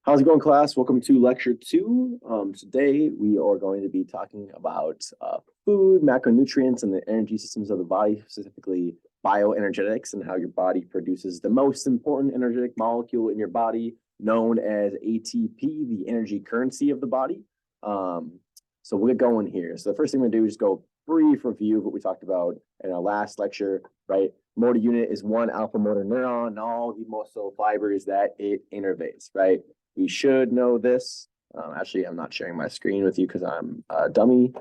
How's it going, class? Welcome to lecture two. Today we are going to be talking about food, macronutrients, and the energy systems of the body, specifically bioenergetics, and how your body produces the most important energetic molecule in your body, known as ATP, the energy currency of the body. So we're going here. So the first thing we're gonna do is just go brief review of what we talked about in our last lecture, right? Motor unit is one alpha motor neuron and all the muscle fibers that it innervates, right? We should know this. Actually, I'm not sharing my screen with you because I'm a dummy.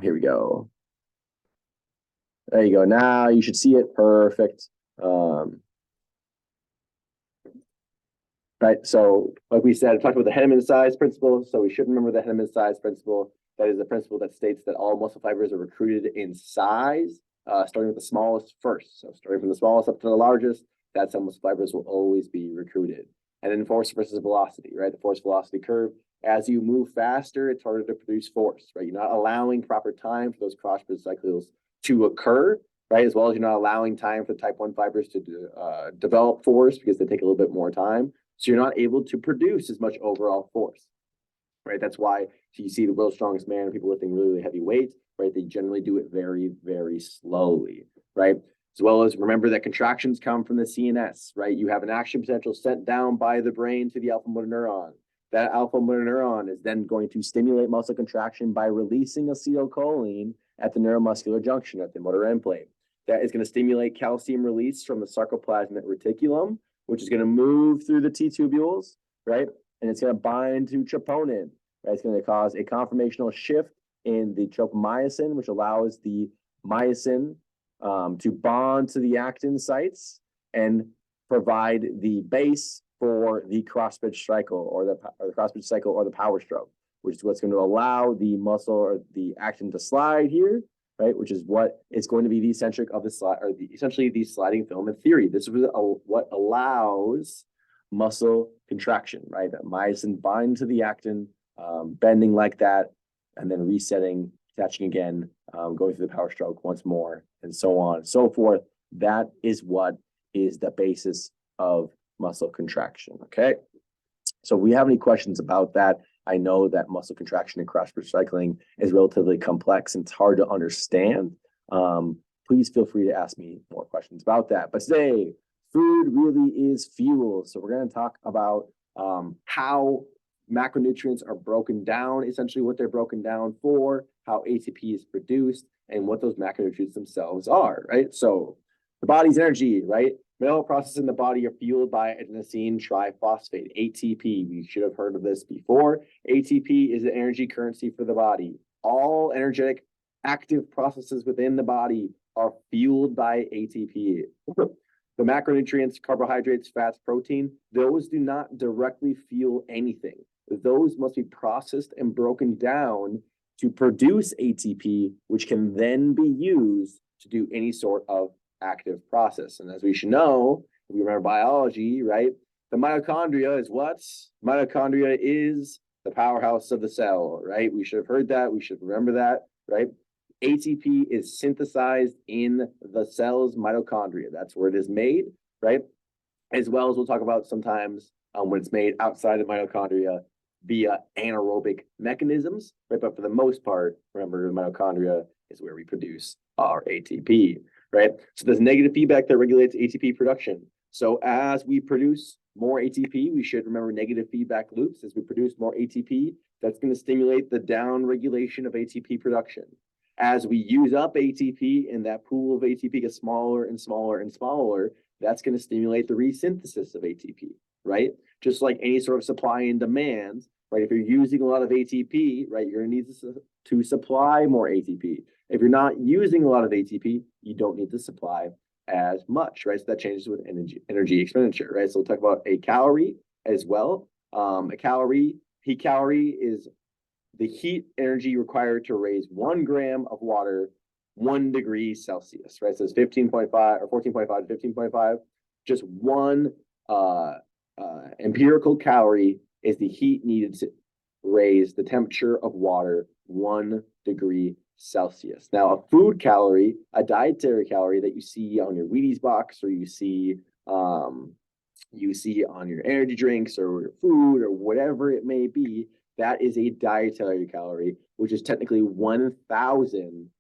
Here we go. There you go. Now you should see it. Perfect. Right. So, like we said, I talked about the Henneman size principle. So we should remember the Henneman size principle. That is the principle that states that all muscle fibers are recruited in size, starting with the smallest first. So starting from the smallest up to the largest, that's how muscle fibers will always be recruited. And then force versus velocity, right? The force velocity curve. As you move faster, it's harder to produce force, right? You're not allowing proper time for those cross-bridge cycles to occur, right? As well as you're not allowing time for the type 1 fibers to develop force because they take a little bit more time. So you're not able to produce as much overall force, right? That's why you see the world's strongest man, people lifting really, really heavy weights, right? They generally do it very, very slowly, right? As well as remember that contractions come from the CNS, right? You have an action potential sent down by the brain to the alpha motor neuron. That alpha motor neuron is then going to stimulate muscle contraction by releasing acetylcholine at the neuromuscular junction at the motor end plate. That is going to stimulate calcium release from the sarcoplasmic reticulum, which is going to move through the T-tubules, right? And it's going to bind to troponin, right? It's going to cause a conformational shift in the tropomyosin, which allows the myosin to bond to the actin sites and provide the base for the cross-bridge cycle or the cross-bridge cycle or the power stroke, which is what's going to allow the muscle or the actin to slide here, right? Which is what is going to be the eccentric of the slide, or essentially the sliding filament theory. This is what allows muscle contraction, right? That myosin bind to the actin, bending like that, and then resetting, attaching again, going through the power stroke once more, and so on and so forth. That is what is the basis of muscle contraction, okay? So if we have any questions about that, I know that muscle contraction and cross-bridge cycling is relatively complex and it's hard to understand. Please feel free to ask me more questions about that. But today, food really is fuel. So we're going to talk about how macronutrients are broken down, essentially what they're broken down for, how ATP is produced, and what those macronutrients themselves are, right? So the body's energy, right? Metabolic processes in the body are fueled by adenosine triphosphate, ATP. We should have heard of this before. ATP is the energy currency for the body. All energetic active processes within the body are fueled by ATP. The macronutrients, carbohydrates, fats, protein, those do not directly fuel anything. Those must be processed and broken down to produce ATP, which can then be used to do any sort of active process. And as we should know, if we remember biology, right? The mitochondria is what? Mitochondria is the powerhouse of the cell, right? We should have heard that. We should remember that, right? ATP is synthesized in the cell's mitochondria. That's where it is made, right? As well as we'll talk about sometimes when it's made outside of mitochondria via anaerobic mechanisms, right? But for the most part, remember the mitochondria is where we produce our ATP, right? So there's negative feedback that regulates ATP production. So as we produce more ATP, we should remember negative feedback loops. As we produce more ATP, that's going to stimulate the down regulation of ATP production. As we use up ATP and that pool of ATP gets smaller and smaller and smaller, that's going to stimulate the resynthesis of ATP, right? Just like any sort of supply and demand, right? If you're using a lot of ATP, right, you're going to need to supply more ATP. If you're not using a lot of ATP, you don't need to supply as much, right? So that changes with energy expenditure, right? So we'll talk about a calorie as well. A calorie, peak calorie is the heat energy required to raise 1 gram of water 1 degree Celsius, right? So it's 15.5 or 14.5 to 15.5. Just one empirical calorie is the heat needed to raise the temperature of water 1 degree Celsius. Now, a food calorie, a dietary calorie that you see on your Wheaties box or you see you see on your energy drinks or your food or whatever it may be, that is a dietary calorie, which is technically 1,000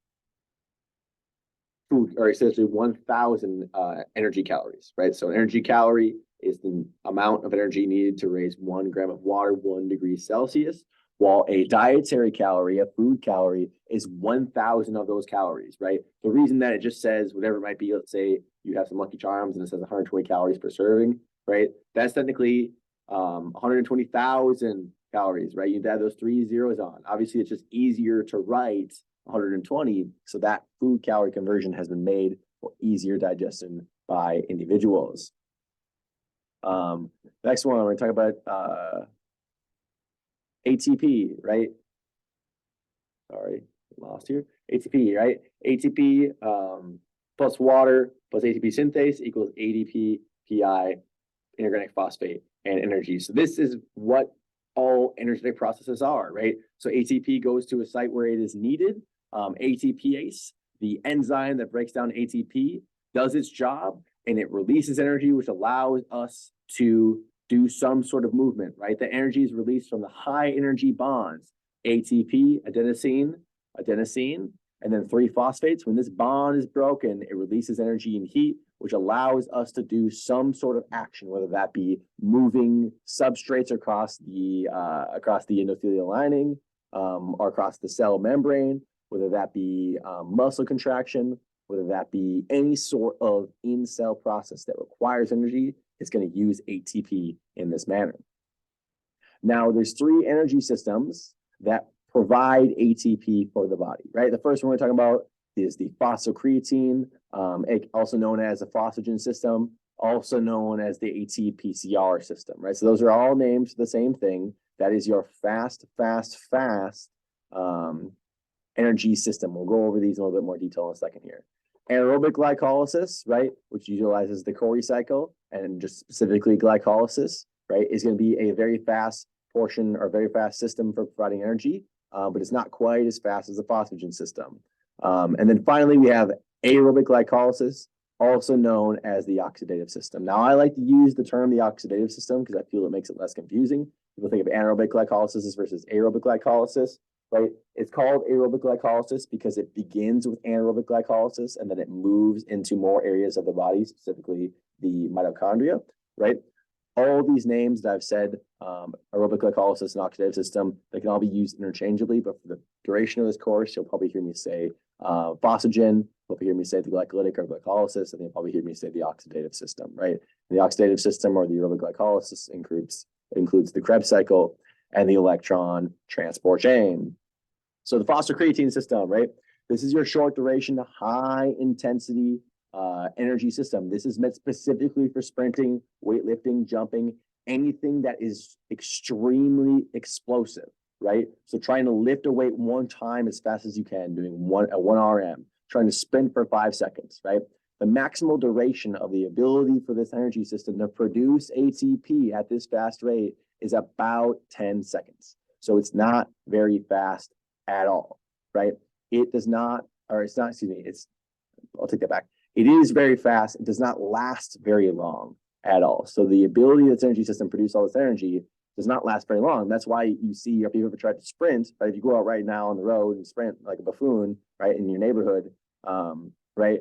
food, or essentially 1,000 energy calories, right? So an energy calorie is the amount of energy needed to raise 1 gram of water 1 degree Celsius, while a dietary calorie, a food calorie, is 1,000 of those calories, right? The reason that it just says whatever it might be, let's say you have some Lucky Charms and it says 120 calories per serving, right? That's technically 120,000 calories, right? You add those 3 zeros on. Obviously, it's just easier to write 120, so that food calorie conversion has been made for easier digestion by individuals. Next one, we're going to talk about ATP, right? Sorry, lost here. ATP, right? ATP plus water plus ATP synthase equals ADP, PI, inorganic phosphate, and energy. So this is what all energetic processes are, right? So ATP goes to a site where it is needed. ATPase, the enzyme that breaks down ATP, does its job and it releases energy, which allows us to do some sort of movement, right? The energy is released from the high energy bonds, ATP, adenosine, and then 3 phosphates. When this bond is broken, it releases energy and heat, which allows us to do some sort of action, whether that be moving substrates across the endothelial lining, or across the cell membrane, whether that be muscle contraction, whether that be any sort of in-cell process that requires energy, it's going to use ATP in this manner. Now, there's 3 energy systems that provide ATP for the body, right? The first one we're talking about is the phosphocreatine, also known as the phosphagen system, also known as the AT-PCR system, right? So those are all names for the same thing. That is your fast energy system. We'll go over these in a little bit more detail in a second here. Anaerobic glycolysis, right, which utilizes the Cori cycle and just specifically glycolysis, right, is going to be a very fast portion or very fast system for providing energy, but it's not quite as fast as the phosphagen system. And then finally, we have aerobic glycolysis, also known as the oxidative system. Now, I like to use the term the oxidative system because I feel it makes it less confusing. People think of anaerobic glycolysis versus aerobic glycolysis, right? It's called aerobic glycolysis because it begins with anaerobic glycolysis and then it moves into more areas of the body, specifically the mitochondria, right? All these names that I've said, aerobic glycolysis and oxidative system, they can all be used interchangeably, but for the duration of this course, you'll probably hear me say phosphagen, you'll probably hear me say the glycolytic or glycolysis, and you'll probably hear me say the oxidative system, right? The oxidative system or the aerobic glycolysis includes the Krebs cycle and the electron transport chain. So the phosphocreatine system, right? This is your short duration, high intensity energy system. This is meant specifically for sprinting, weightlifting, jumping, anything that is extremely explosive, right? So trying to lift a weight 1 time as fast as you can, doing one RM, trying to sprint for 5 seconds, right? The maximal duration of the ability for this energy system to produce ATP at this fast rate is about 10 seconds. So it's not very fast at all, right? It does not, or it's not, excuse me, I'll take that back. It is very fast. It does not last very long at all. So the ability of this energy system to produce all this energy does not last very long. That's why you see, if you've ever tried to sprint, right? If you go out right now on the road and sprint like a buffoon, right, in your neighborhood, right,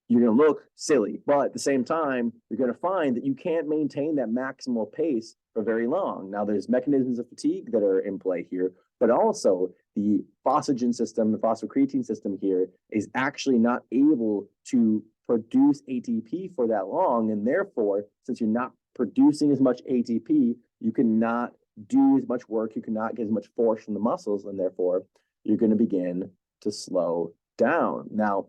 you're going to look silly. But at the same time, you're going to find that you can't maintain that maximal pace for very long. Now, there's mechanisms of fatigue that are in play here, but also the phosphagen system, the phosphocreatine system here is actually not able to produce ATP for that long. And therefore, since you're not producing as much ATP, you cannot do as much work, you cannot get as much force from the muscles, and therefore you're going to begin to slow down. Now,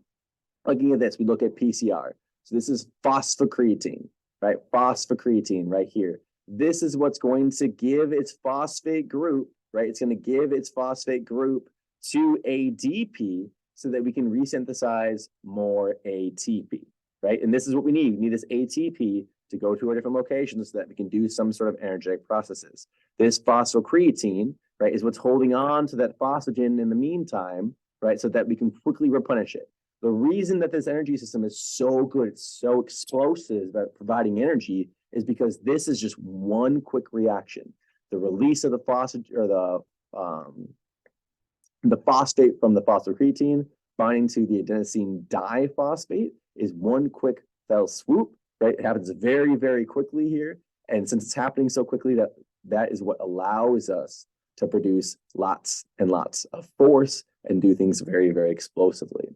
looking at this, we look at PCR. So this is phosphocreatine, right? Phosphocreatine right here. This is what's going to give its phosphate group, right? It's going to give its phosphate group to ADP so that we can resynthesize more ATP, right? And this is what we need. We need this ATP to go to our different locations so that we can do some sort of energetic processes. This phosphocreatine, right, is what's holding on to that phosphagen in the meantime, right, so that we can quickly replenish it. The reason that this energy system is so good, it's so explosive at providing energy, is because this is just one quick reaction. The release of the phosphate from the phosphocreatine binding to the adenosine diphosphate is one quick fell swoop, right? It happens very, very quickly here. And since it's happening so quickly, that is what allows us to produce lots and lots of force and do things very, very explosively.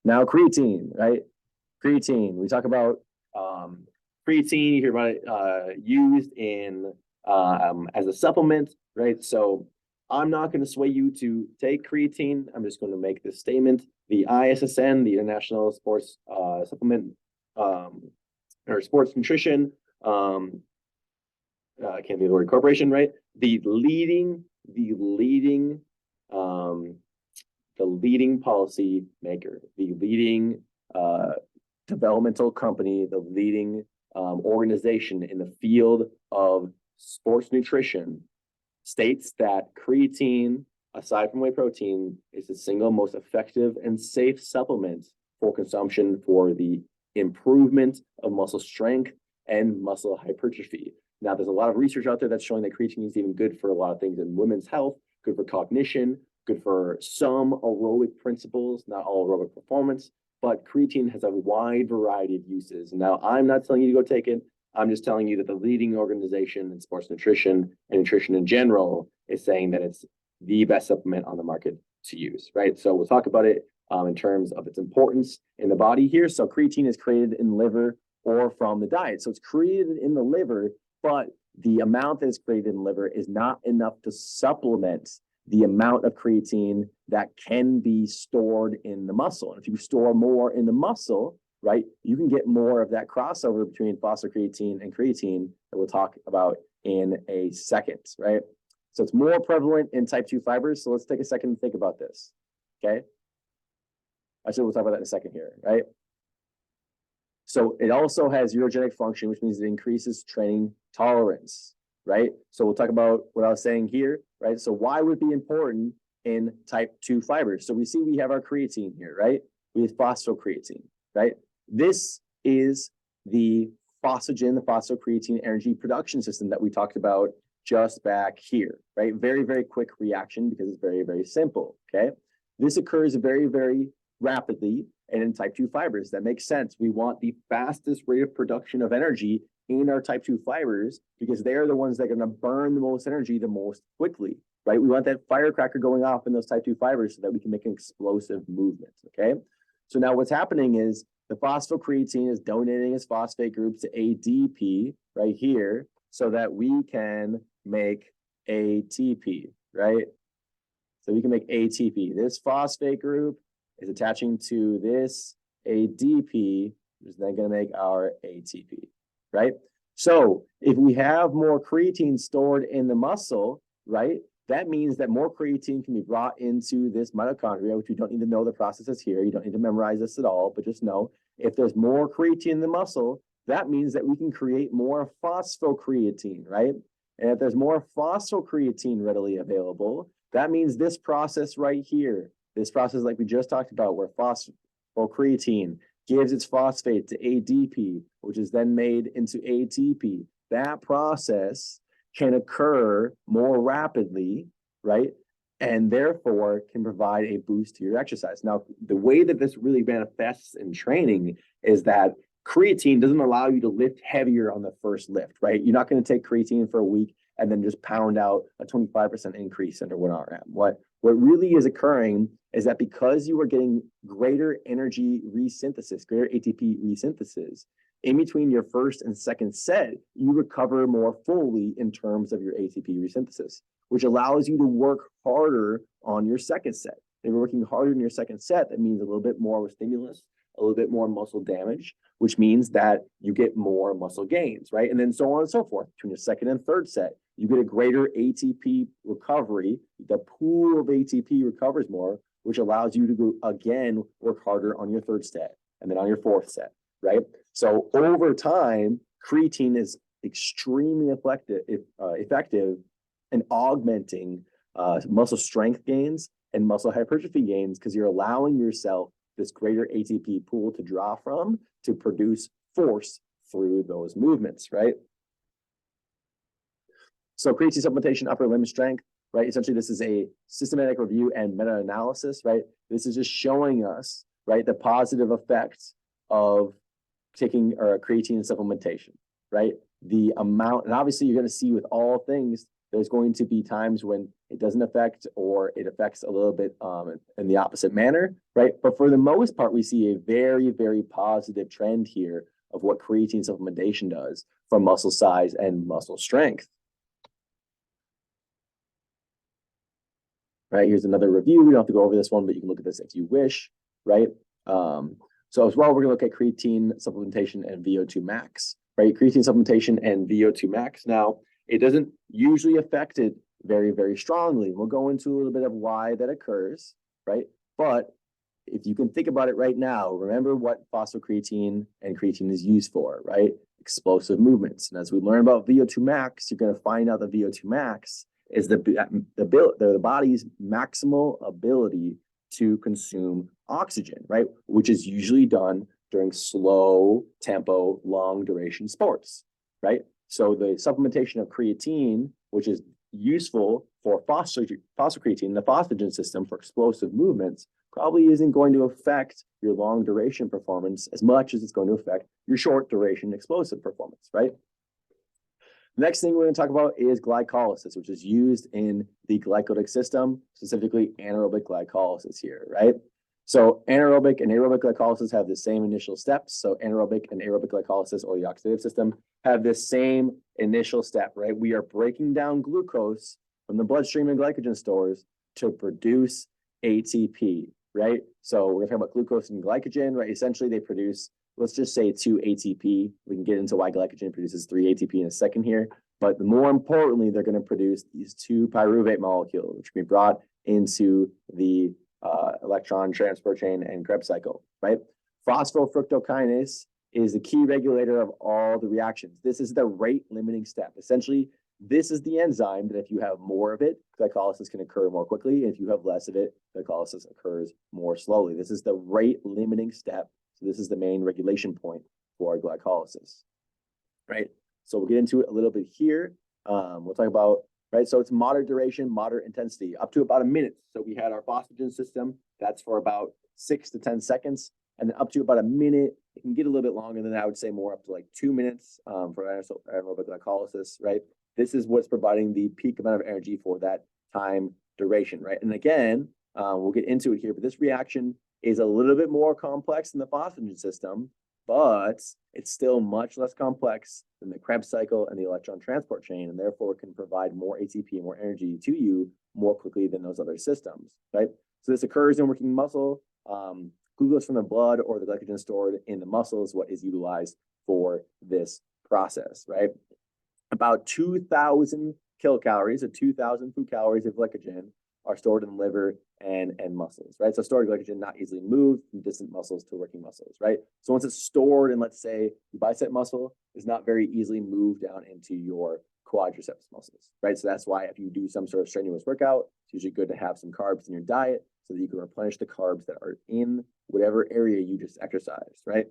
Now, creatine, right? Creatine, we talk about creatine, you hear about it used in as a supplement, right? So I'm not going to sway you to take creatine. I'm just going to make this statement. The ISSN, the International Sports Supplement or Sports Nutrition, I can't think of the word, corporation, right? The leading policy maker, the leading developmental company, the leading organization in the field of sports nutrition states that creatine, aside from whey protein, is the single most effective and safe supplement for consumption for the improvement of muscle strength and muscle hypertrophy. Now, there's a lot of research out there that's showing that creatine is even good for a lot of things in women's health, good for cognition, good for some aerobic principles, not all aerobic performance, but creatine has a wide variety of uses. Now, I'm not telling you to go take it. I'm just telling you that the leading organization in sports nutrition and nutrition in general is saying that it's the best supplement on the market to use, right? So we'll talk about it in terms of its importance in the body here. So creatine is created in the liver or from the diet. So it's created in the liver, but the amount that is created in the liver is not enough to supplement the amount of creatine that can be stored in the muscle. And if you store more in the muscle, right, you can get more of that crossover between phosphocreatine and creatine that we'll talk about in a second, right? So it's more prevalent in type 2 fibers. So let's take a second to think about this, okay? Actually, we'll talk about that in a second here, right? So it also has urogenic function, which means it increases training tolerance, right? So we'll talk about what I was saying here, right? So why would it be important in type 2 fibers? So we see we have our creatine here, right? We have phosphocreatine, right? This is the phosphagen, the phosphocreatine energy production system that we talked about just back here, right? Very, very quick reaction because it's very, very simple, okay? This occurs very, very rapidly and in type 2 fibers. That makes sense. We want the fastest rate of production of energy in our type 2 fibers because they're the ones that are going to burn the most energy the most quickly, right? We want that firecracker going off in those type 2 fibers so that we can make an explosive movement, okay? So now what's happening is the phosphocreatine is donating its phosphate group to ADP right here so that we can make ATP, right? So we can make ATP. This phosphate group is attaching to this ADP, which is then going to make our ATP, right? So if we have more creatine stored in the muscle, right, that means that more creatine can be brought into this mitochondria, which you don't need to know the processes here. You don't need to memorize this at all, but just know if there's more creatine in the muscle, that means that we can create more phosphocreatine, right? And if there's more phosphocreatine readily available, that means this process right here, this process like we just talked about, where phosphocreatine gives its phosphate to ADP, which is then made into ATP. That process can occur more rapidly, right? And therefore can provide a boost to your exercise. Now, the way that this really manifests in training is that creatine doesn't allow you to lift heavier on the first lift, right? You're not going to take creatine for a week and then just pound out a 25% increase under 1 RM. What really is occurring is that because you are getting greater energy resynthesis, greater ATP resynthesis, in between your first and second set, you recover more fully in terms of your ATP resynthesis, which allows you to work harder on your second set. If you're working harder in your second set, that means a little bit more stimulus, a little bit more muscle damage, which means that you get more muscle gains, right? And then so on and so forth. Between your second and third set, you get a greater ATP recovery. The pool of ATP recovers more, which allows you to go again, work harder on your third set and then on your fourth set, right? So over time, creatine is extremely effective in augmenting muscle strength gains and muscle hypertrophy gains because you're allowing yourself this greater ATP pool to draw from to produce force through those movements, right? So creatine supplementation, upper limb strength, right? Essentially, this is a systematic review and meta-analysis, right? This is just showing us, right, the positive effects of taking or creatine supplementation, right? The amount, and obviously you're going to see with all things, there's going to be times when it doesn't affect or it affects a little bit in the opposite manner, right? But for the most part, we see a very, very positive trend here of what creatine supplementation does for muscle size and muscle strength. Right, here's another review. We don't have to go over this one, but you can look at this if you wish, right? So as well, we're going to look at creatine supplementation and VO2 max, right? Creatine supplementation and VO2 max. Now, it doesn't usually affect it very, very strongly. We'll go into a little bit of why that occurs, right? But if you can think about it right now, remember what phosphocreatine and creatine is used for, right? Explosive movements. And as we learn about VO2 max, you're going to find out that VO2 max is the body's maximal ability to consume oxygen, right? Which is usually done during slow tempo, long duration sports, right? So the supplementation of creatine, which is useful for phosphocreatine, the phosphagen system for explosive movements, probably isn't going to affect your long duration performance as much as it's going to affect your short duration explosive performance, right? Next thing we're going to talk about is glycolysis, which is used in the glycolytic system, specifically anaerobic glycolysis here, right? So anaerobic and aerobic glycolysis have the same initial steps. So anaerobic and aerobic glycolysis, or the oxidative system, have the same initial step, right? We are breaking down glucose from the bloodstream and glycogen stores to produce ATP, right? So we're going to talk about glucose and glycogen, right? Essentially, they produce, let's just say 2 ATP. We can get into why glycogen produces 3 ATP in a second here. But more importantly, they're going to produce these 2 pyruvate molecules, which can be brought into the electron transport chain and Krebs cycle, right? Phosphofructokinase is the key regulator of all the reactions. This is the rate limiting step. Essentially, this is the enzyme that if you have more of it, glycolysis can occur more quickly. And if you have less of it, glycolysis occurs more slowly. This is the rate limiting step. So this is the main regulation point for glycolysis, right? So we'll get into it a little bit here. We'll talk about, right? So it's moderate duration, moderate intensity, up to about a minute. So we had our phosphagen system. That's for about 6 to 10 seconds. And then up to about a minute. It can get a little bit longer than I would say more up to like 2 minutes for anaerobic glycolysis, right? This is what's providing the peak amount of energy for that time duration, right? And again, we'll get into it here, but this reaction is a little bit more complex than the phosphagen system, but it's still much less complex than the Krebs cycle and the electron transport chain, and therefore can provide more ATP and more energy to you more quickly than those other systems, right? So this occurs in working muscle. Glucose from the blood or the glycogen stored in the muscle is what is utilized for this process, right? About 2,000 kilocalories, or 2,000 food calories of glycogen are stored in the liver and muscles, right? So stored glycogen not easily moved from distant muscles to working muscles, right? So once it's stored in, let's say, your bicep muscle, is not very easily moved down into your quadriceps muscles, right? So that's why if you do some sort of strenuous workout, it's usually good to have some carbs in your diet so that you can replenish the carbs that are in whatever area you just exercised, right?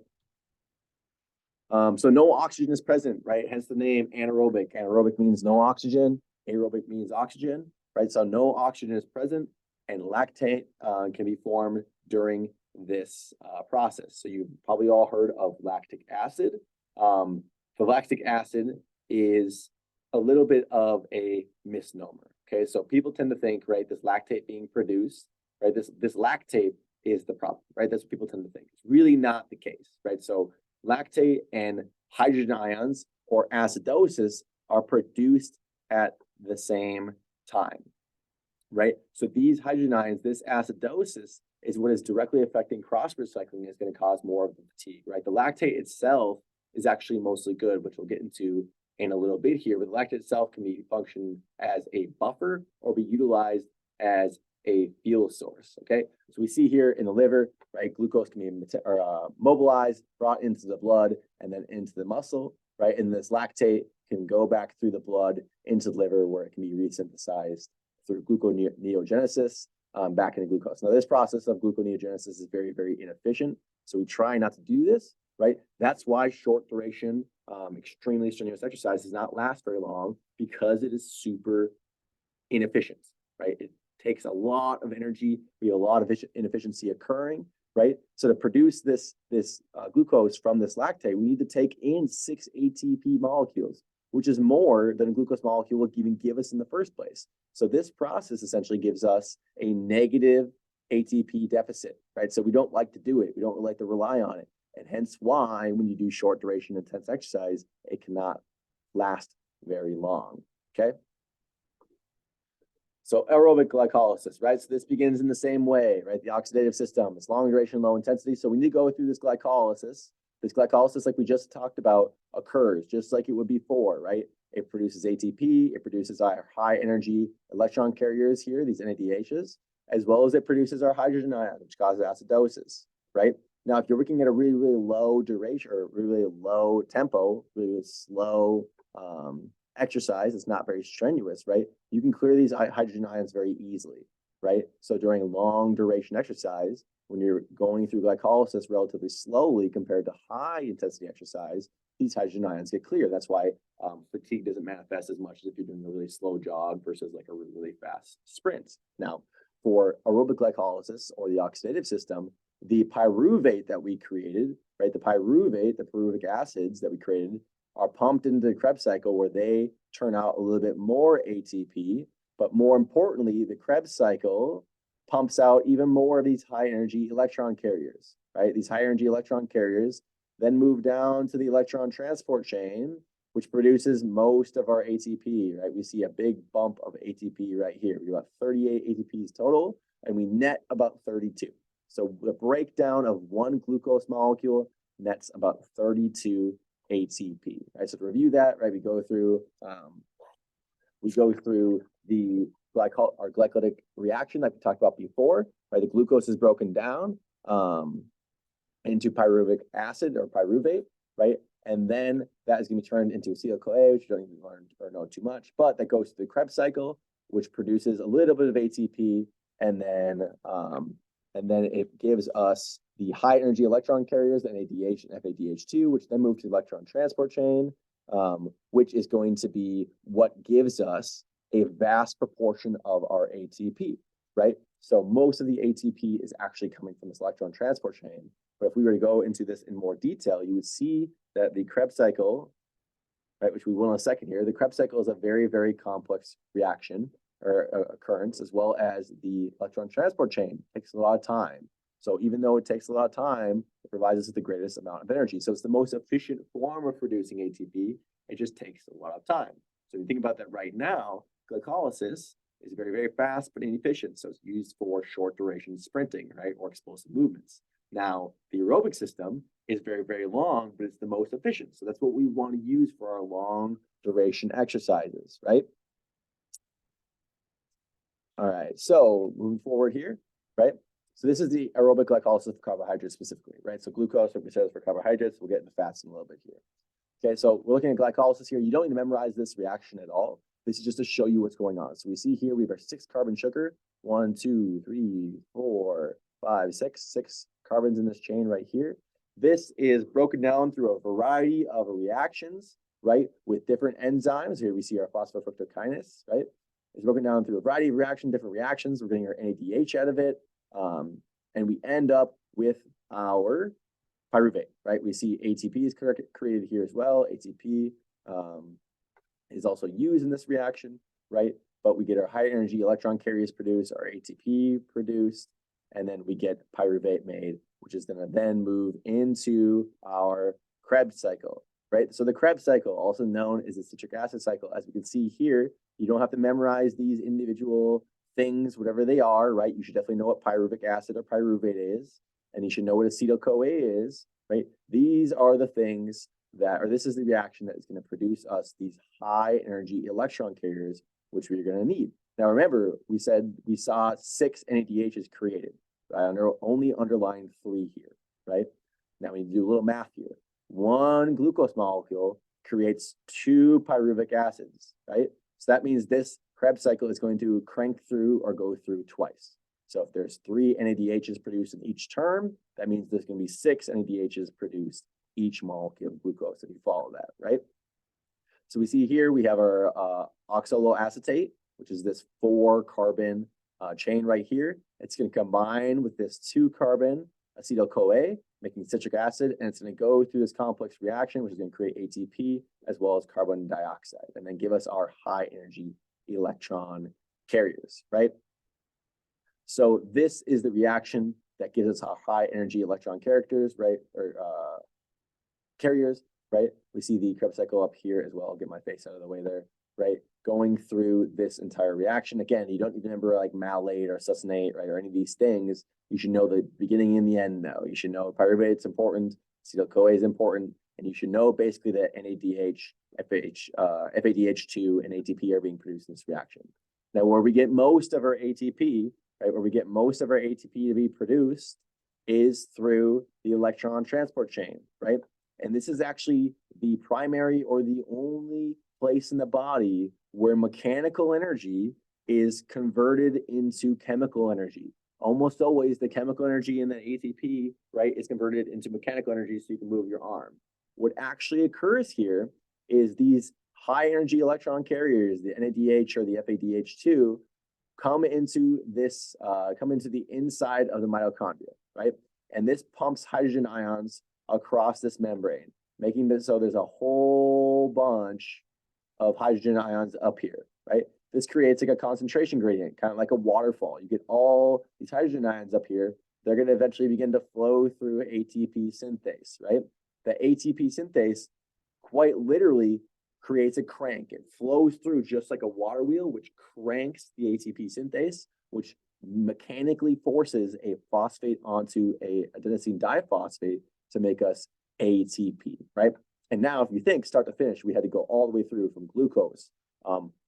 So no oxygen is present, right? Hence the name anaerobic. Anaerobic means no oxygen. Aerobic means oxygen, right? So no oxygen is present, and lactate can be formed during this process. So you've probably all heard of lactic acid. The lactic acid is a little bit of a misnomer. Okay, so people tend to think, right, this lactate being produced, right, this lactate is the problem, right? That's what people tend to think. It's really not the case, right? So lactate and hydrogen ions, or acidosis, are produced at the same time, right? So these hydrogen ions, this acidosis, is what is directly affecting cross recycling, is going to cause more of the fatigue, right? The lactate itself is actually mostly good, which we'll get into in a little bit here, but the lactate itself can be function as a buffer or be utilized as a fuel source, okay? So we see here in the liver, right, glucose can be mobilized, brought into the blood, and then into the muscle, right? And this lactate can go back through the blood into the liver, where it can be resynthesized through gluconeogenesis back into glucose. Now, this process of gluconeogenesis is very, very inefficient, so we try not to do this, right? That's why short duration extremely strenuous exercise does not last very long because it is super inefficient, right? It takes a lot of energy, we have a lot of inefficiency occurring, right? So to produce this glucose from this lactate, we need to take in 6 ATP molecules, which is more than a glucose molecule will even give us in the first place. So this process essentially gives us a negative ATP deficit, right? So we don't like to do it. We don't like to rely on it. And hence why when you do short duration intense exercise, it cannot last very long, okay? So aerobic glycolysis, right? So this begins in the same way, right? The oxidative system, it's long duration, low intensity. So we need to go through this glycolysis. This glycolysis, like we just talked about, occurs just like it would before, right? It produces ATP, it produces our high energy electron carriers here, these NADHs, as well as it produces our hydrogen ions, which causes acidosis, right? Now, if you're working at a really, really low duration or really low tempo, really slow exercise, it's not very strenuous, right? You can clear these hydrogen ions very easily, right? So during long duration exercise, when you're going through glycolysis relatively slowly compared to high intensity exercise, these hydrogen ions get clear. That's why fatigue doesn't manifest as much as if you're doing a really slow jog versus like a really, really fast sprint. Now, for aerobic glycolysis or the oxidative system, the pyruvate that we created, right? The pyruvate, the pyruvic acids that we created are pumped into the Krebs cycle where they turn out a little bit more ATP, but more importantly, the Krebs cycle pumps out even more of these high energy electron carriers, right? These high energy electron carriers then move down to the electron transport chain, which produces most of our ATP, right? We see a big bump of ATP right here. We have 38 ATPs total, and we net about 32. So the breakdown of one glucose molecule nets about 32 ATP, right? So to review that, right, we go through the our glycolytic reaction like we talked about before, right? The glucose is broken down into pyruvic acid or pyruvate, right? And then that is going to be turned into acetyl-CoA, which you don't even learn or know too much, but that goes through the Krebs cycle, which produces a little bit of ATP, and then it gives us the high energy electron carriers, the NADH and FADH2, which then move to the electron transport chain, which is going to be what gives us a vast proportion of our ATP, right? So most of the ATP is actually coming from this electron transport chain. But if we were to go into this in more detail, you would see that the Krebs cycle, right, which we will in a second here, the Krebs cycle is a very, very complex reaction or occurrence, as well as the electron transport chain. It takes a lot of time. So even though it takes a lot of time, it provides us with the greatest amount of energy. So it's the most efficient form of producing ATP. It just takes a lot of time. So if you think about that right now, glycolysis is very, very fast but inefficient. So it's used for short duration sprinting, right, or explosive movements. Now, the aerobic system is very, very long, but it's the most efficient. So that's what we want to use for our long duration exercises, right? All right, so moving forward here, right? So this is the aerobic glycolysis of carbohydrates specifically, right? So glucose represents for carbohydrates. We'll get into fats in a little bit here. Okay, so we're looking at glycolysis here. You don't need to memorize this reaction at all. This is just to show you what's going on. So we see here we have our 6 carbon sugar. 1, 2, 3, 4, 5, 6 carbons in this chain right here. This is broken down through a variety of reactions, right, with different enzymes. Here we see our phosphofructokinase, right? It's broken down through a variety of different reactions. We're getting our NADH out of it. And we end up with our pyruvate, right? We see ATP is created here as well. ATP is also used in this reaction, right? But we get our high energy electron carriers produced, our ATP produced, and then we get pyruvate made, which is going to then move into our Krebs cycle, right? So the Krebs cycle, also known as the citric acid cycle, as we can see here, you don't have to memorize these individual things, whatever they are, right? You should definitely know what pyruvic acid or pyruvate is, and you should know what acetyl-CoA is, right? These are the things that, or this is the reaction that is going to produce us these high energy electron carriers, which we're going to need. Now, remember, we said we saw 6 NADHs created. I only underlined 3 here, right? Now we do a little math here. 1 glucose molecule creates 2 pyruvic acids, right? So that means this Krebs cycle is going to crank through or go through twice. So if there's 3 NADHs produced in each term, that means there's going to be 6 NADHs produced each molecule of glucose if you follow that, right? So we see here we have our oxaloacetate, which is this 4-carbon chain right here. It's going to combine with this 2-carbon acetyl-CoA, making citric acid, and it's going to go through this complex reaction, which is going to create ATP as well as carbon dioxide, and then give us our high energy electron carriers, right? So this is the reaction that gives us our high energy electron characters, right? Or carriers, right? We see the Krebs cycle up here as well. I'll get my face out of the way there, right? Going through this entire reaction. Again, you don't need to remember like malate or succinate, right? Or any of these things. You should know the beginning and the end though. You should know pyruvate's important, acetyl-CoA is important, and you should know basically that NADH, FADH2, and ATP are being produced in this reaction. Now, where we get most of our ATP, right, where we get most of our ATP to be produced is through the electron transport chain, right? And this is actually the primary or the only place in the body where mechanical energy is converted into chemical energy. Almost always the chemical energy in the ATP, right, is converted into mechanical energy so you can move your arm. What actually occurs here is these high energy electron carriers, the NADH or the FADH2, come into the inside of the mitochondria, right? And this pumps hydrogen ions across this membrane, making this so there's a whole bunch of hydrogen ions up here, right? This creates like a concentration gradient, kind of like a waterfall. You get all these hydrogen ions up here. They're going to eventually begin to flow through ATP synthase, right? The ATP synthase quite literally creates a crank. It flows through just like a water wheel, which cranks the ATP synthase, which mechanically forces a phosphate onto a adenosine diphosphate to make us ATP, right? And now if you think start to finish, we had to go all the way through from glucose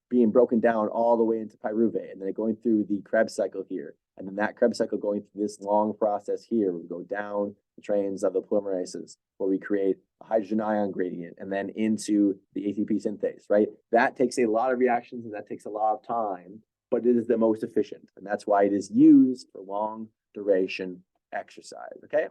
being broken down all the way into pyruvate, and then going through the Krebs cycle here, and then that Krebs cycle going through this long process here. We go down the trains of the polymerases where we create a hydrogen ion gradient and then into the ATP synthase, right? That takes a lot of reactions and that takes a lot of time, but it is the most efficient. And that's why it is used for long duration exercise, okay?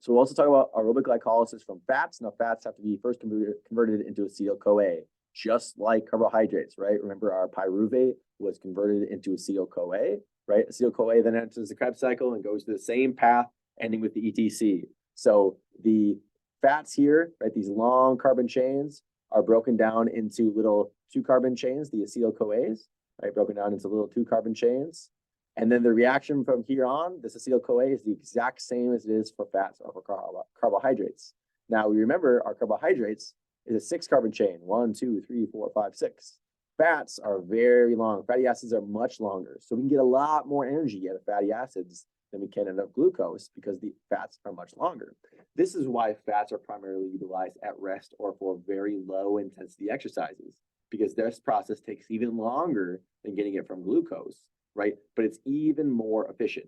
So we'll also talk about aerobic glycolysis from fats. Now fats have to be first converted into acetyl-CoA, just like carbohydrates, right? Remember our pyruvate was converted into acetyl-CoA, right? Acetyl-CoA then enters the Krebs cycle and goes to the same path, ending with the ETC. So the fats here, right, these long carbon chains are broken down into little 2-carbon chains, the acetyl-CoAs, right, broken down into little 2-carbon chains. And then the reaction from here on, this acetyl-CoA is the exact same as it is for fats or for carbohydrates. Now we remember our carbohydrates is a 6-carbon chain, 1, 2, 3, 4, 5, 6. Fats are very long. Fatty acids are much longer. So we can get a lot more energy out of fatty acids than we can out of glucose because the fats are much longer. This is why fats are primarily utilized at rest or for very low intensity exercises, because this process takes even longer than getting it from glucose, right? But it's even more efficient.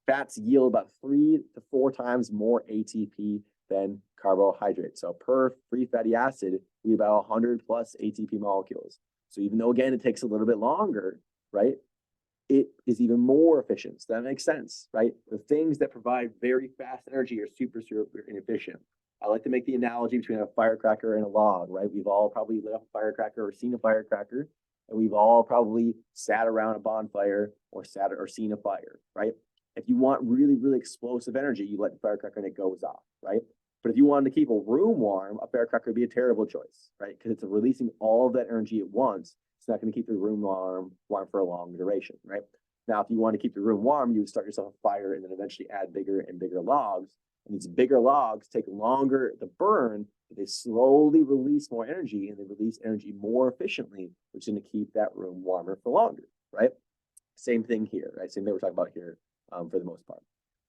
Fats yield about 3 to 4 times more ATP than carbohydrates. So per free fatty acid, we have about 100 plus ATP molecules. So even though, again, it takes a little bit longer, right, it is even more efficient. So that makes sense, right? The things that provide very fast energy are super, super inefficient. I like to make the analogy between a firecracker and a log, right? We've all probably lit up a firecracker or seen a firecracker, and we've all probably sat around a bonfire or seen a fire, right? If you want really, really explosive energy, you light the firecracker and it goes off, right? But if you wanted to keep a room warm, a firecracker would be a terrible choice, right? Because it's releasing all of that energy at once. It's not going to keep the room warm for a long duration, right? Now, if you want to keep the room warm, you would start yourself a fire and then eventually add bigger and bigger logs. And these bigger logs take longer to burn, but they slowly release more energy and they release energy more efficiently, which is going to keep that room warmer for longer, right? Same thing here, right? Same thing we're talking about here for the most part,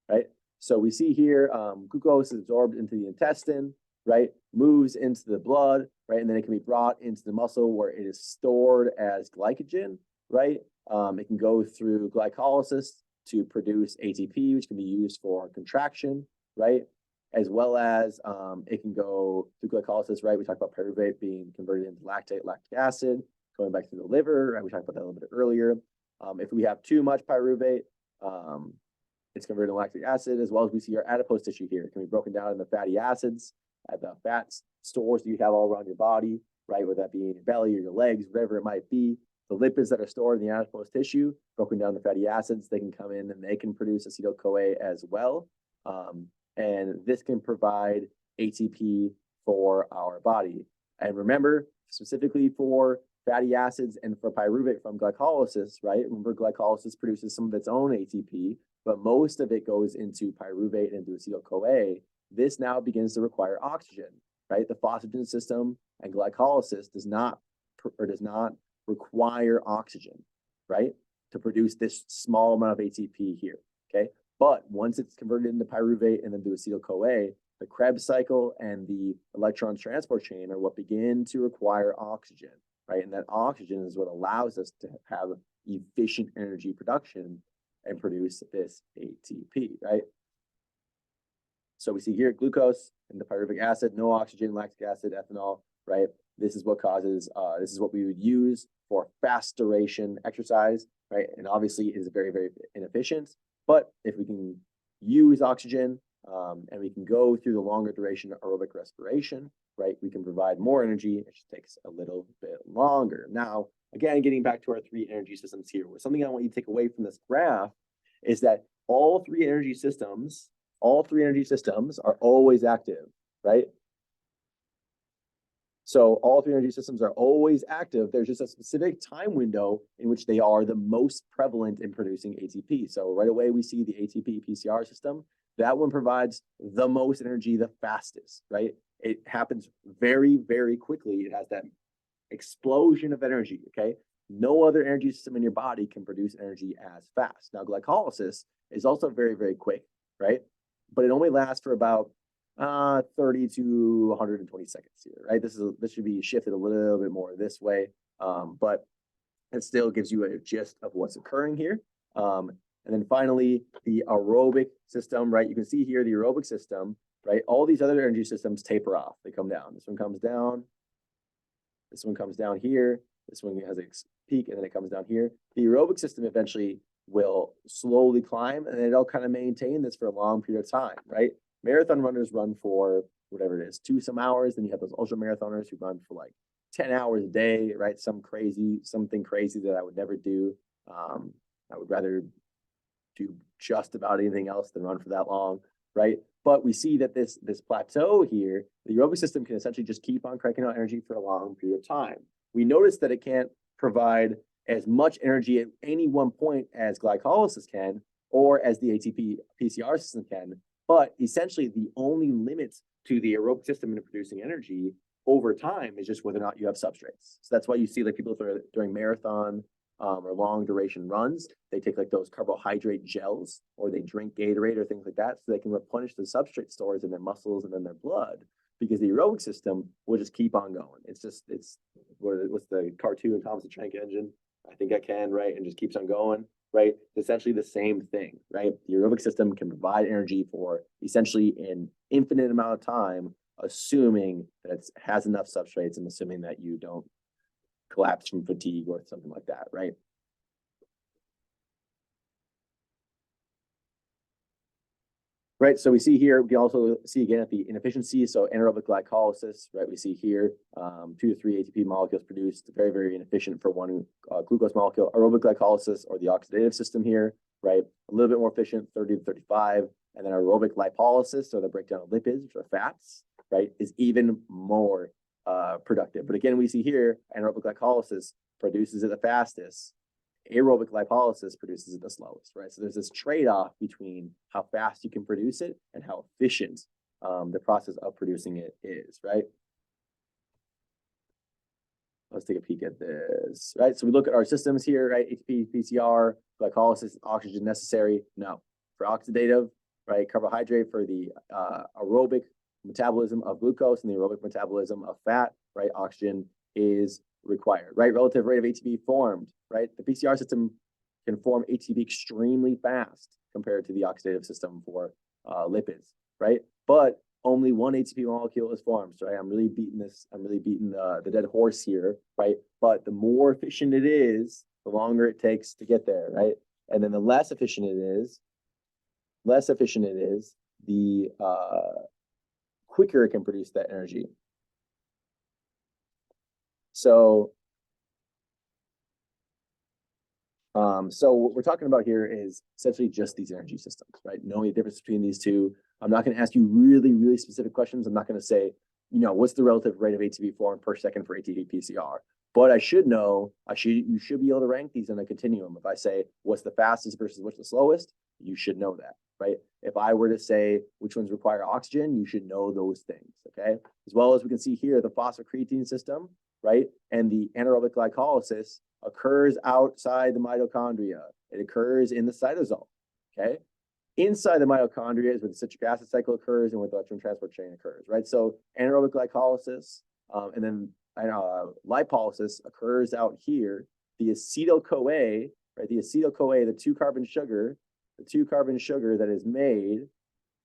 right? So we see here glucose is absorbed into the intestine, right? Moves into the blood, right? And then it can be brought into the muscle where it is stored as glycogen, right? It can go through glycolysis to produce ATP, which can be used for contraction, right? As well as it can go through glycolysis, right? We talked about pyruvate being converted into lactic acid, going back to the liver, right? We talked about that a little bit earlier. If we have too much pyruvate, it's converted to lactic acid, as well as we see our adipose tissue here. It can be broken down into fatty acids, the fat stores that you have all around your body, right? Whether that be in your belly or your legs, whatever it might be. The lipids that are stored in the adipose tissue, broken down to fatty acids, they can come in and they can produce acetyl-CoA as well. And this can provide ATP for our body. And remember, specifically for fatty acids and for pyruvate from glycolysis, right? Remember, glycolysis produces some of its own ATP, but most of it goes into pyruvate and into acetyl-CoA. This now begins to require oxygen, right? The phosphagen system and glycolysis does not require oxygen, right? To produce this small amount of ATP here, okay? But once it's converted into pyruvate and then to acetyl-CoA, the Krebs cycle and the electron transport chain are what begin to require oxygen, right? And that oxygen is what allows us to have efficient energy production and produce this ATP, right? So we see here glucose and the pyruvic acid, no oxygen, lactic acid, ethanol, right? This is what causes, this is what we would use for fast duration exercise, right? And obviously it is very, very inefficient, but if we can use oxygen and we can go through the longer duration aerobic respiration, right? We can provide more energy. It just takes a little bit longer. Now, again, getting back to our three energy systems here, something I want you to take away from this graph is that all three energy systems are always active, right? So all three energy systems are always active. There's just a specific time window in which they are the most prevalent in producing ATP. So right away, we see the ATP PCR system. That one provides the most energy the fastest, right? It happens very, very quickly. It has that explosion of energy, okay? No other energy system in your body can produce energy as fast. Now, glycolysis is also very, very quick, right? But it only lasts for about 30 to 120 seconds here, right? This should be shifted a little bit more this way, but it still gives you a gist of what's occurring here. And then finally, the aerobic system, right? You can see here the aerobic system, right? All these other energy systems taper off. They come down. This one comes down. This one comes down here. This one has a peak, and then it comes down here. The aerobic system eventually will slowly climb, and it'll kind of maintain this for a long period of time, right? Marathon runners run for whatever it is, 2 some hours. Then you have those ultra marathoners who run for like 10 hours a day, right? Something crazy that I would never do. I would rather do just about anything else than run for that long, right? But we see that this plateau here, the aerobic system can essentially just keep on cranking out energy for a long period of time. We notice that it can't provide as much energy at any one point as glycolysis can, or as the ATP PCR system can. But essentially, the only limit to the aerobic system in producing energy over time is just whether or not you have substrates. So that's why you see like people during marathon or long duration runs, they take like those carbohydrate gels, or they drink Gatorade or things like that, so they can replenish the substrate stores in their muscles and in their blood, because the aerobic system will just keep on going. It's what's the cartoon Thomas the Tank Engine? I think I can, right? And just keeps on going, right? It's essentially the same thing, right? The aerobic system can provide energy for essentially an infinite amount of time, assuming that it has enough substrates and assuming that you don't collapse from fatigue or something like that, right? Right, so we see here, we can also see again at the inefficiency, so anaerobic glycolysis, right? We see here 2 to 3 ATP molecules produced, very, very inefficient for one glucose molecule. Aerobic glycolysis, or the oxidative system here, right? A little bit more efficient, 30 to 35. And then aerobic lipolysis, or the breakdown of lipids, which are fats, right, is even more productive. But again, we see here anaerobic glycolysis produces it the fastest. Aerobic lipolysis produces it the slowest, right? So there's this trade-off between how fast you can produce it and how efficient the process of producing it is, right? Let's take a peek at this, right? So we look at our systems here, right? ATP, PCR, glycolysis, oxygen necessary. No. For oxidative, right? Carbohydrate for the aerobic metabolism of glucose and the aerobic metabolism of fat, right? Oxygen is required, right? Relative rate of ATP formed, right? The PCR system can form ATP extremely fast compared to the oxidative system for lipids, right? But only one ATP molecule is formed. So I'm really beating the dead horse here, right? But the more efficient it is, the longer it takes to get there, right? And then the less efficient it is, less efficient it is, the quicker it can produce that energy. So what we're talking about here is essentially just these energy systems, right? Knowing the difference between these two. I'm not going to ask you really, really specific questions. I'm not going to say, what's the relative rate of ATP formed per second for ATP PCR? But I should know, you should be able to rank these in a continuum. If I say, what's the fastest versus what's the slowest, you should know that, right? If I were to say which ones require oxygen, you should know those things, okay? As well as we can see here, the phosphocreatine system, right? And the anaerobic glycolysis occurs outside the mitochondria. It occurs in the cytosol, okay? Inside the mitochondria is where the citric acid cycle occurs and where the electron transport chain occurs, right? So anaerobic glycolysis and then lipolysis occurs out here. The acetyl-CoA, right? The acetyl-CoA, the two-carbon sugar that is made,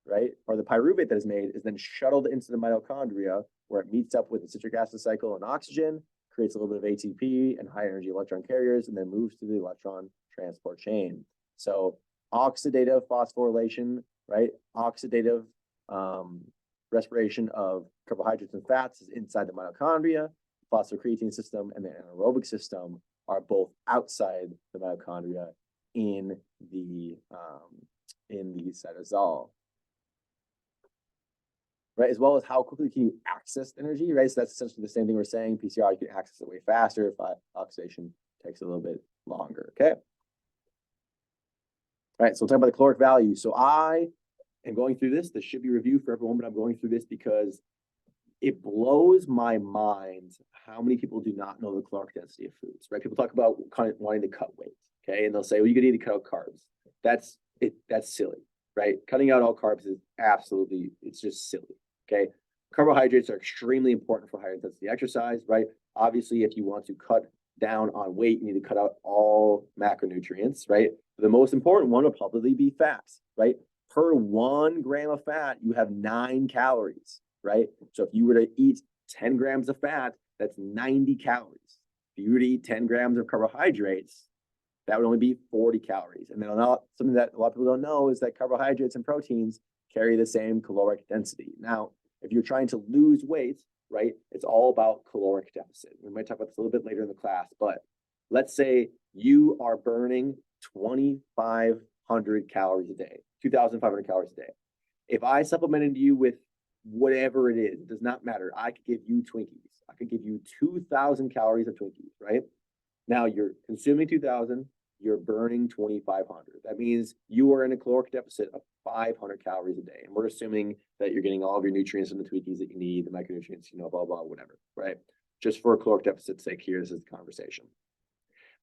right? Or the pyruvate that is made is then shuttled into the mitochondria where it meets up with the citric acid cycle and oxygen, creates a little bit of ATP and high energy electron carriers, and then moves through the electron transport chain. So oxidative phosphorylation, right? Oxidative respiration of carbohydrates and fats is inside the mitochondria. Phosphocreatine system and the anaerobic system are both outside the mitochondria in the cytosol. Right, as well as how quickly can you access energy, right? So that's essentially the same thing we're saying. PCR, you can access it way faster. Oxidation takes a little bit longer, okay? All right, so we'll talk about the caloric value. So I am going through this. This should be reviewed for everyone, but I'm going through this because it blows my mind how many people do not know the caloric density of foods, right? People talk about kind of wanting to cut weight, okay? And they'll say, well, you could need to cut out carbs. That's silly, right? Cutting out all carbs is absolutely, it's just silly, okay? Carbohydrates are extremely important for higher intensity exercise, right? Obviously, if you want to cut down on weight, you need to cut out all macronutrients, right? The most important one will probably be fats, right? Per 1 gram of fat, you have 9 calories, right? So if you were to eat 10 grams of fat, that's 90 calories. If you were to eat 10 grams of carbohydrates, that would only be 40 calories. And then something that a lot of people don't know is that carbohydrates and proteins carry the same caloric density. Now, if you're trying to lose weight, right, it's all about caloric deficit. We might talk about this a little bit later in the class, but let's say you are burning 2,500 calories a day, 2,500 calories a day. If I supplemented you with whatever it is, it does not matter. I could give you Twinkies. I could give you 2,000 calories of Twinkies, right? Now you're consuming 2,000, you're burning 2,500. That means you are in a caloric deficit of 500 calories a day. And we're assuming that you're getting all of your nutrients from the Twinkies that you need, the micronutrients, blah, blah, whatever, right? Just for caloric deficit's sake here, this is the conversation.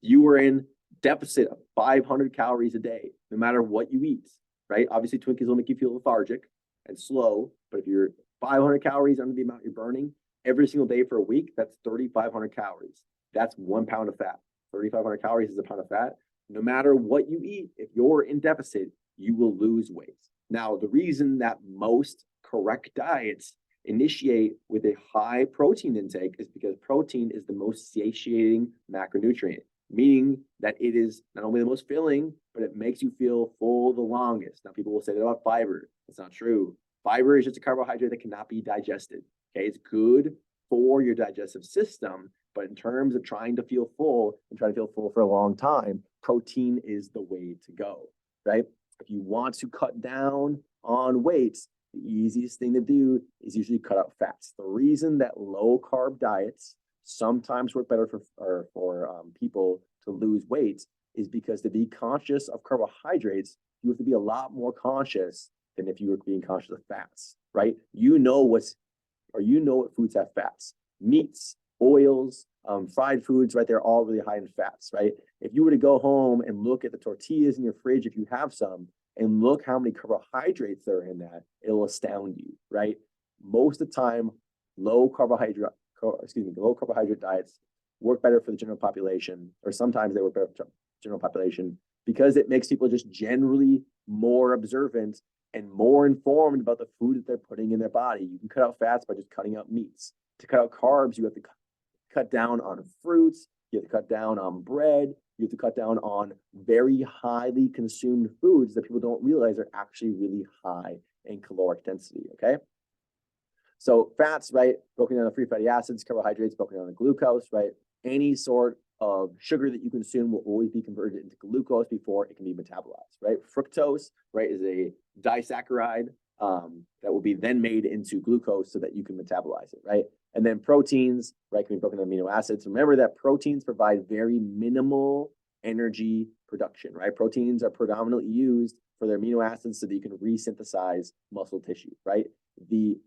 You are in deficit of 500 calories a day, no matter what you eat, right? Obviously, Twinkies will make you feel lethargic and slow, but if you're 500 calories under the amount you're burning every single day for a week, that's 3,500 calories. That's 1 pound of fat. 3,500 calories is a pound of fat. No matter what you eat, if you're in deficit, you will lose weight. Now, the reason that most correct diets initiate with a high protein intake is because protein is the most satiating macronutrient, meaning that it is not only the most filling, but it makes you feel full the longest. Now, people will say that about fiber. That's not true. Fiber is just a carbohydrate that cannot be digested. Okay, it's good for your digestive system, but in terms of trying to feel full and trying to feel full for a long time, protein is the way to go, right? If you want to cut down on weight, the easiest thing to do is usually cut out fats. The reason that low carb diets sometimes work better for people to lose weight is because to be conscious of carbohydrates, you have to be a lot more conscious than if you were being conscious of fats, right? You know what foods have fats. Meats, oils, fried foods, right? They're all really high in fats, right? If you were to go home and look at the tortillas in your fridge, if you have some, and look how many carbohydrates there are in that, it'll astound you, right? Most of the time, low carbohydrate diets work better for the general population, or sometimes they work better for the general population because it makes people just generally more observant and more informed about the food that they're putting in their body. You can cut out fats by just cutting out meats. To cut out carbs, you have to cut down on fruits. You have to cut down on bread. You have to cut down on very highly consumed foods that people don't realize are actually really high in caloric density, okay? So fats, right, broken down to free fatty acids, carbohydrates broken down to glucose, right? Any sort of sugar that you consume will always be converted into glucose before it can be metabolized, right? Fructose, right, is a disaccharide that will be then made into glucose so that you can metabolize it, right? And then proteins, right, can be broken down amino acids. Remember that proteins provide very minimal energy production, right? Proteins are predominantly used for their amino acids so that you can resynthesize muscle tissue, right? The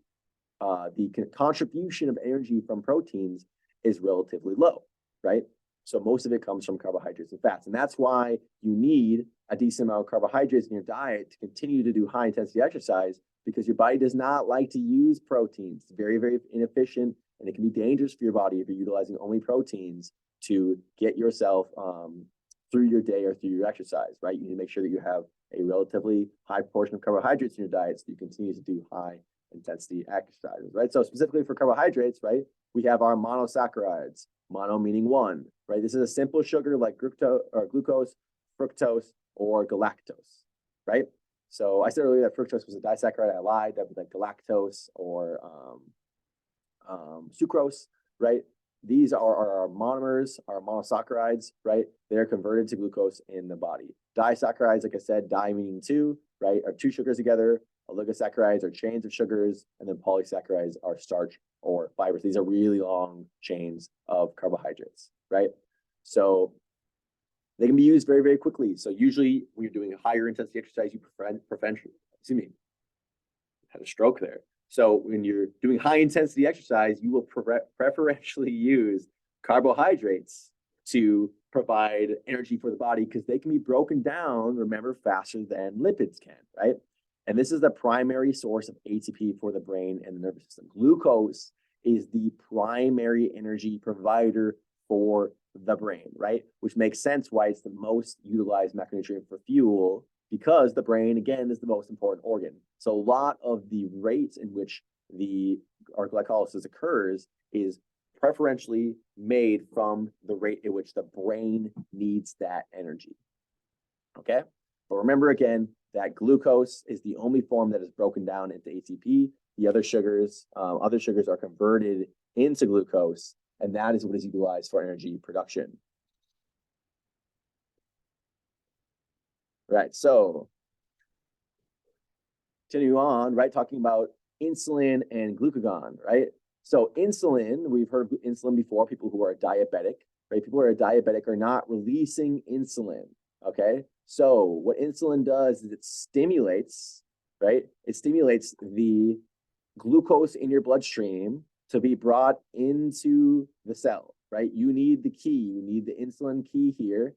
contribution of energy from proteins is relatively low, right? So most of it comes from carbohydrates and fats. And that's why you need a decent amount of carbohydrates in your diet to continue to do high intensity exercise, because your body does not like to use proteins. It's very, very inefficient, and it can be dangerous for your body if you're utilizing only proteins to get yourself through your day or through your exercise, right? You need to make sure that you have a relatively high proportion of carbohydrates in your diet so you continue to do high intensity exercises, right? So specifically for carbohydrates, right, we have our monosaccharides, mono meaning one, right? This is a simple sugar like glucose, fructose, or galactose, right? So I said earlier that fructose was a disaccharide. I lied. That would be like galactose or sucrose, right? These are our monomers, our monosaccharides, right? They're converted to glucose in the body. Disaccharides, like I said, di meaning two, right, are two sugars together. Oligosaccharides are chains of sugars, and then polysaccharides are starch or fibers. These are really long chains of carbohydrates, right? So they can be used very, very quickly. So usually when you're doing a higher intensity exercise, you had a stroke there. So when you're doing high intensity exercise, you will preferentially use carbohydrates to provide energy for the body because they can be broken down, remember, faster than lipids can, right? And this is the primary source of ATP for the brain and the nervous system. Glucose is the primary energy provider for the brain, right? Which makes sense why it's the most utilized macronutrient for fuel, because the brain, again, is the most important organ. So a lot of the rates in which our glycolysis occurs is preferentially made from the rate at which the brain needs that energy, okay? But remember again, that glucose is the only form that is broken down into ATP. The other sugars are converted into glucose, and that is what is utilized for energy production. Right, so continue on, right, talking about insulin and glucagon, right? So insulin, we've heard of insulin before, people who are diabetic, right? People who are diabetic are not releasing insulin, okay? So what insulin does is it stimulates, right? It stimulates the glucose in your bloodstream to be brought into the cell, right? You need the key, you need the insulin key here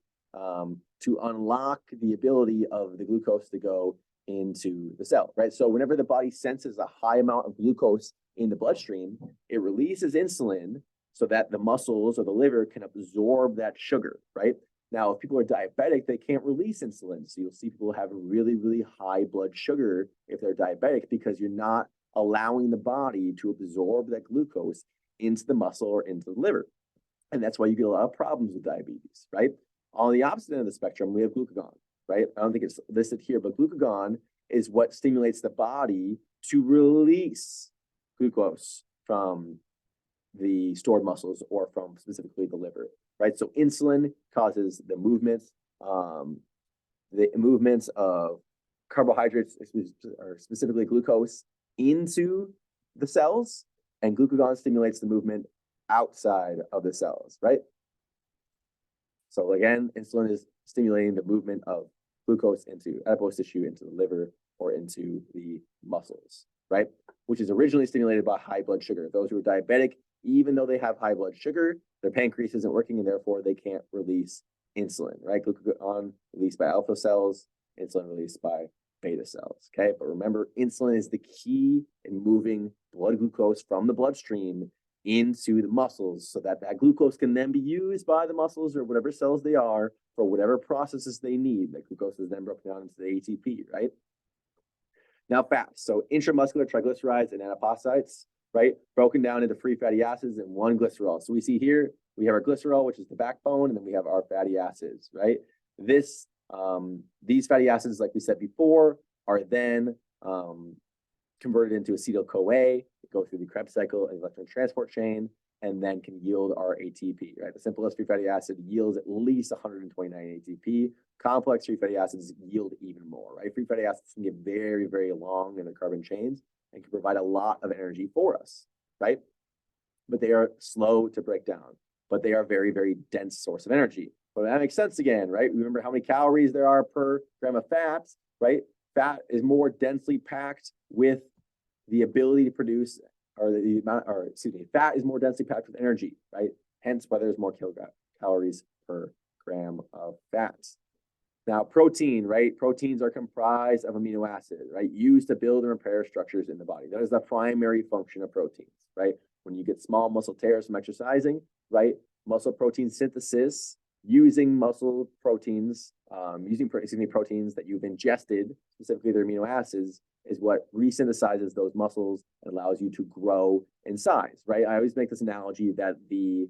to unlock the ability of the glucose to go into the cell, right? So whenever the body senses a high amount of glucose in the bloodstream, it releases insulin so that the muscles or the liver can absorb that sugar, right? Now, if people are diabetic, they can't release insulin. So you'll see people have really, really high blood sugar if they're diabetic because you're not allowing the body to absorb that glucose into the muscle or into the liver. And that's why you get a lot of problems with diabetes, right? On the opposite end of the spectrum, we have glucagon, right? I don't think it's listed here, but glucagon is what stimulates the body to release glucose from the stored muscles or from specifically the liver, right? So insulin causes the movements of carbohydrates, or specifically glucose, into the cells, and glucagon stimulates the movement outside of the cells, right? So again, insulin is stimulating the movement of glucose into adipose tissue, into the liver, or into the muscles, right? Which is originally stimulated by high blood sugar. Those who are diabetic, even though they have high blood sugar, their pancreas isn't working and therefore they can't release insulin, right? Glucagon released by alpha cells, insulin released by beta cells, okay? But remember, insulin is the key in moving blood glucose from the bloodstream into the muscles so that that glucose can then be used by the muscles or whatever cells they are for whatever processes they need. That glucose is then broken down into the ATP, right? Now fats, so intramuscular triglycerides and adipocytes, right? Broken down into free fatty acids and one glycerol. So we see here We have our glycerol, which is the backbone, and then we have our fatty acids, right? These fatty acids, like we said before, are then converted into acetyl-CoA, go through the Krebs cycle and electron transport chain, and then can yield our ATP, right? The simplest free fatty acid yields at least 129 ATP. Complex free fatty acids yield even more, right? Free fatty acids can get very, very long in the carbon chains and can provide a lot of energy for us, right? But they are slow to break down, but they are very, very dense source of energy. But that makes sense again, right? Remember how many calories there are per gram of fat, right? Fat is more densely packed with the ability to produce, or the amount, or excuse me, fat is more densely packed with energy, right? Hence why there's more calories per gram of fats. Now, protein, right? Proteins are comprised of amino acids, right? Used to build and repair structures in the body. That is the primary function of proteins, right? When you get small muscle tears from exercising, right? Muscle protein synthesis using muscle proteins, proteins that you've ingested, specifically their amino acids, is what resynthesizes those muscles and allows you to grow in size, right? I always make this analogy that the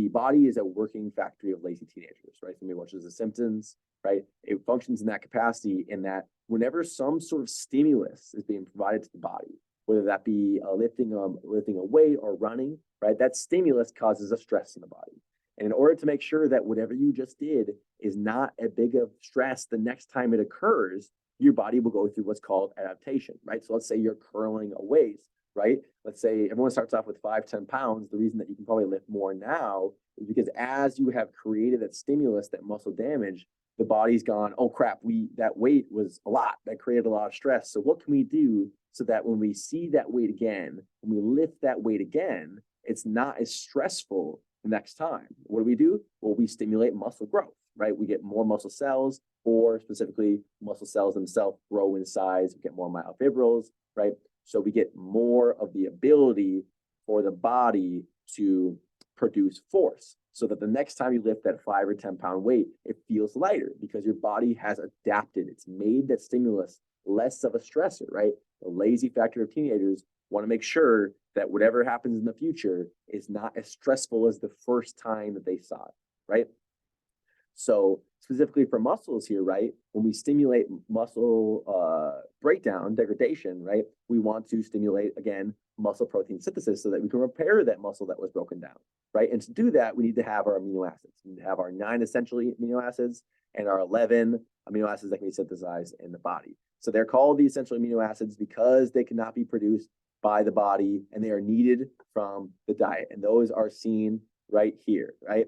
body is a working factory of lazy teenagers, right? Somebody watches The Simpsons, right? It functions in that capacity in that whenever some sort of stimulus is being provided to the body, whether that be lifting a weight or running, right? That stimulus causes a stress in the body. And in order to make sure that whatever you just did is not a big of stress the next time it occurs, your body will go through what's called adaptation, right? So let's say you're curling a waist, right? Let's say everyone starts off with 5-10 pounds. The reason that you can probably lift more now is because as you have created that stimulus, that muscle damage, the body's gone, oh crap, that weight was a lot. That created a lot of stress. So what can we do so that when we see that weight again, when we lift that weight again, it's not as stressful the next time? What do? Well, we stimulate muscle growth, right? We get more muscle cells, or specifically muscle cells themselves grow in size, we get more myofibrils, right? So we get more of the ability for the body to produce force so that the next time you lift that 5 or 10 pound weight, it feels lighter because your body has adapted. It's made that stimulus less of a stressor, right? The lazy factor of teenagers want to make sure that whatever happens in the future is not as stressful as the first time that they saw it, right? So specifically for muscles here, right? When we stimulate muscle breakdown, degradation, right? We want to stimulate, again, muscle protein synthesis so that we can repair that muscle that was broken down, right? And to do that, we need to have our amino acids. We need to have our 9 essential amino acids and our 11 amino acids that can be synthesized in the body. So they're called the essential amino acids because they cannot be produced by the body and they are needed from the diet. And those are seen right here, right?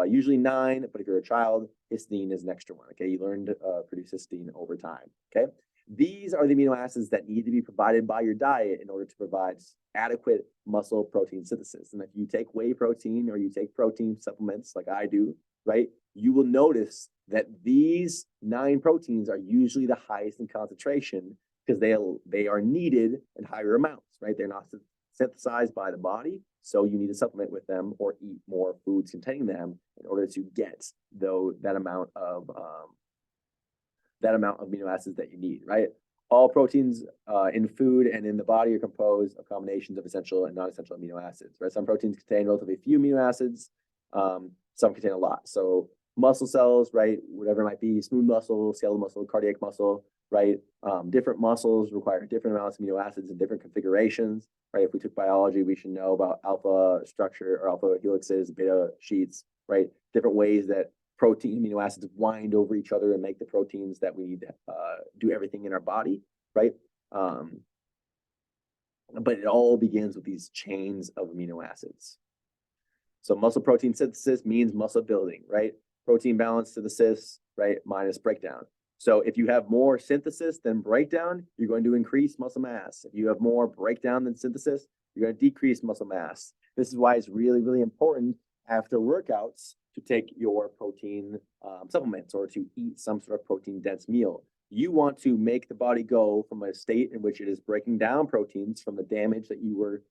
Usually 9, but if you're a child, histidine is an extra one. Okay, you learn to produce histidine over time. Okay, these are the amino acids that need to be provided by your diet in order to provide adequate muscle protein synthesis. And if you take whey protein or you take protein supplements like I do, right, you will notice that these 9 proteins are usually the highest in concentration because they are needed in higher amounts, right? They're not synthesized by the body, so you need to supplement with them or eat more foods containing them in order to get that amount of amino acids that you need, right? All proteins in food and in the body are composed of combinations of essential and non-essential amino acids, right? Some proteins contain relatively few amino acids, some contain a lot. So muscle cells, right, whatever it might be, smooth muscle, skeletal muscle, cardiac muscle, right? Different muscles require different amounts of amino acids in different configurations, right? If we took biology, we should know about alpha structure or alpha helixes, beta sheets, right? Different ways that protein amino acids wind over each other and make the proteins that we need to do everything in our body, right? But it all begins with these chains of amino acids. So muscle protein synthesis means muscle building, right? Protein balance synthesis, right, minus breakdown. So if you have more synthesis than breakdown, you're going to increase muscle mass. If you have more breakdown than synthesis, you're going to decrease muscle mass. This is why it's really, really important after workouts to take your protein supplements or to eat some sort of protein dense meal. You want to make the body go from a state in which it is breaking down proteins from the damage that you were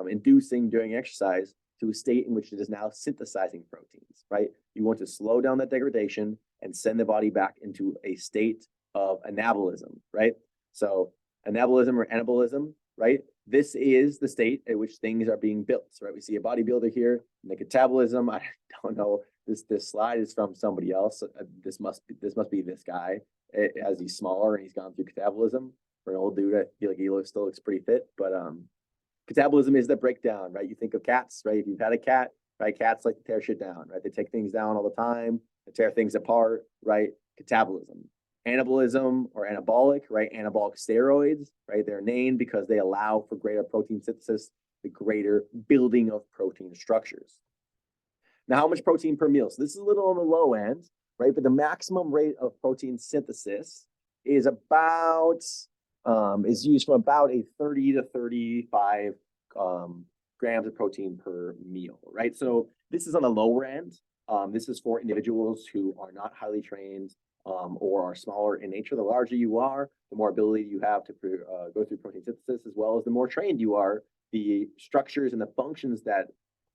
inducing during exercise to a state in which it is now synthesizing proteins, right? You want to slow down that degradation and send the body back into a state of anabolism, right? So anabolism or anabolism, right? this is the state at which things are being built, right? We see a bodybuilder here, and the catabolism, I don't know, this slide is from somebody else. This must be this guy, as he's smaller and he's gone through catabolism. For an old dude, I feel like he still looks pretty fit, but catabolism is the breakdown, right? You think of cats, right? If you've had a cat, right? Cats like to tear shit down, right? They take things down all the time, they tear things apart, right? Catabolism. Anabolism or anabolic, right? Anabolic steroids, right? They're named because they allow for greater protein synthesis, the greater building of protein structures. Now, how much protein per meal? So this is a little on the low end, right? But the maximum rate of protein synthesis is about, is used from about a 30 to 35 grams of protein per meal, right? So this is on the lower end. This is for individuals who are not highly trained or are smaller in nature. The larger you are, the more ability you have to go through protein synthesis, as well as the more trained you are, the structures and the functions that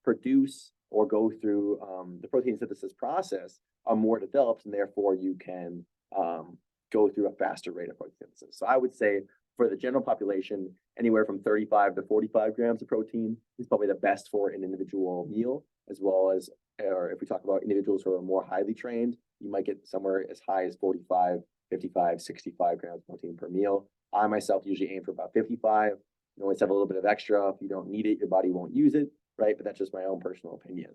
produce or go through the protein synthesis process are more developed, and therefore you can go through a faster rate of protein synthesis. So I would say for the general population, anywhere from 35 to 45 grams of protein is probably the best for an individual meal, as well as, or if we talk about individuals who are more highly trained, you might get somewhere as high as 45, 55, 65 grams of protein per meal. I myself usually aim for about 55. You always have a little bit of extra. If you don't need it, your body won't use it, right? But that's just my own personal opinion.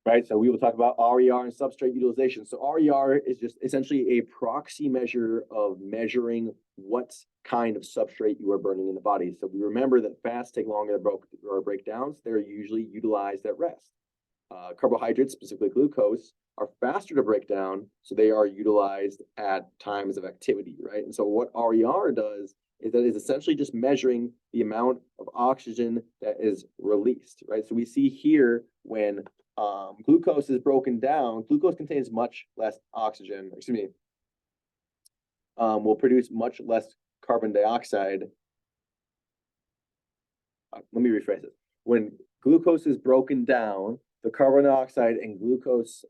Right, so we will talk about RER and substrate utilization. So RER is just essentially a proxy measure of measuring what kind of substrate you are burning in the body. So we remember that fats take longer to break down, so they're usually utilized at rest. Carbohydrates, specifically glucose, are faster to break down, so they are utilized at times of activity, right? And so what RER does is that it's essentially just measuring the amount of oxygen that is released, right? So we see here when glucose is broken down, glucose contains much less oxygen, will produce much less carbon dioxide. Let me rephrase it. When glucose is broken down, the carbon dioxide and glucose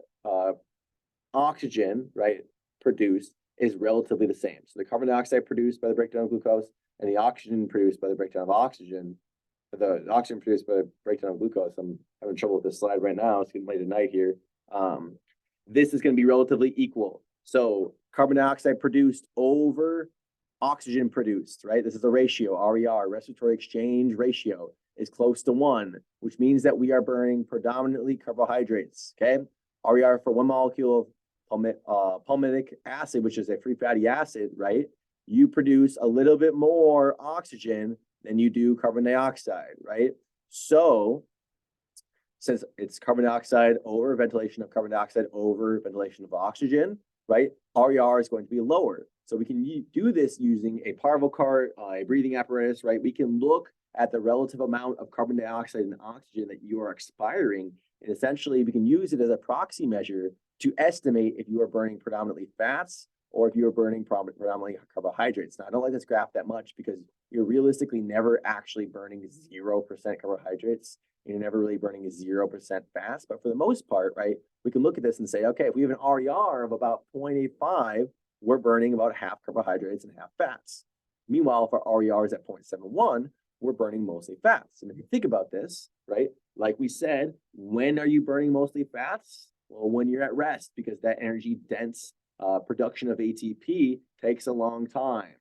oxygen, right, produced is relatively the same. So the carbon dioxide produced by the breakdown of glucose and the oxygen produced by the breakdown of oxygen, the oxygen produced by the breakdown of glucose. I'm having trouble with this slide right now. It's getting late at night here. This is going to be relatively equal. So carbon dioxide produced over oxygen produced, right? This is a ratio, RER, respiratory exchange ratio, is close to 1, which means that we are burning predominantly carbohydrates, okay? RER for 1 molecule of palmitic acid, which is a free fatty acid, right? You produce a little bit more oxygen than you do carbon dioxide, right? So since it's carbon dioxide over ventilation of carbon dioxide over ventilation of oxygen, right? RER is going to be lower. So we can do this using a Parvo cart, a breathing apparatus, right? We can look at the relative amount of carbon dioxide and oxygen that you are expiring. And essentially, we can use it as a proxy measure to estimate if you are burning predominantly fats or if you are burning predominantly carbohydrates. Now, I don't like this graph that much because you're realistically never actually burning 0% carbohydrates. You're never really burning 0% fats. But for the most part, right, we can look at this and say, okay, if we have an RER of about 0.85, we're burning about half carbohydrates and half fats. Meanwhile, if our RER is at 0.71, we're burning mostly fats. And if you think about this, right, like we said, when are you burning mostly fats? Well, when you're at rest, because that energy dense production of ATP takes a long time,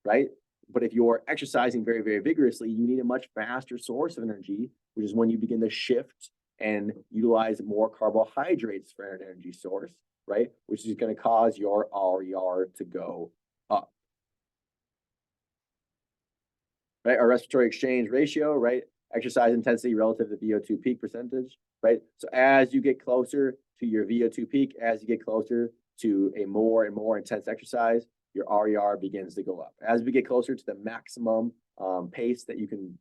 right? But if you're exercising very, very vigorously, you need a much faster source of energy, which is when you begin to shift and utilize more carbohydrates for an energy source, right? Which is going to cause your RER to go up. Right, our respiratory exchange ratio, right? Exercise intensity relative to VO2 peak percentage, right? So as you get closer to your VO2 peak, as you get closer to a more and more intense exercise, your RER begins to go up. As we get closer to the maximum pace that you can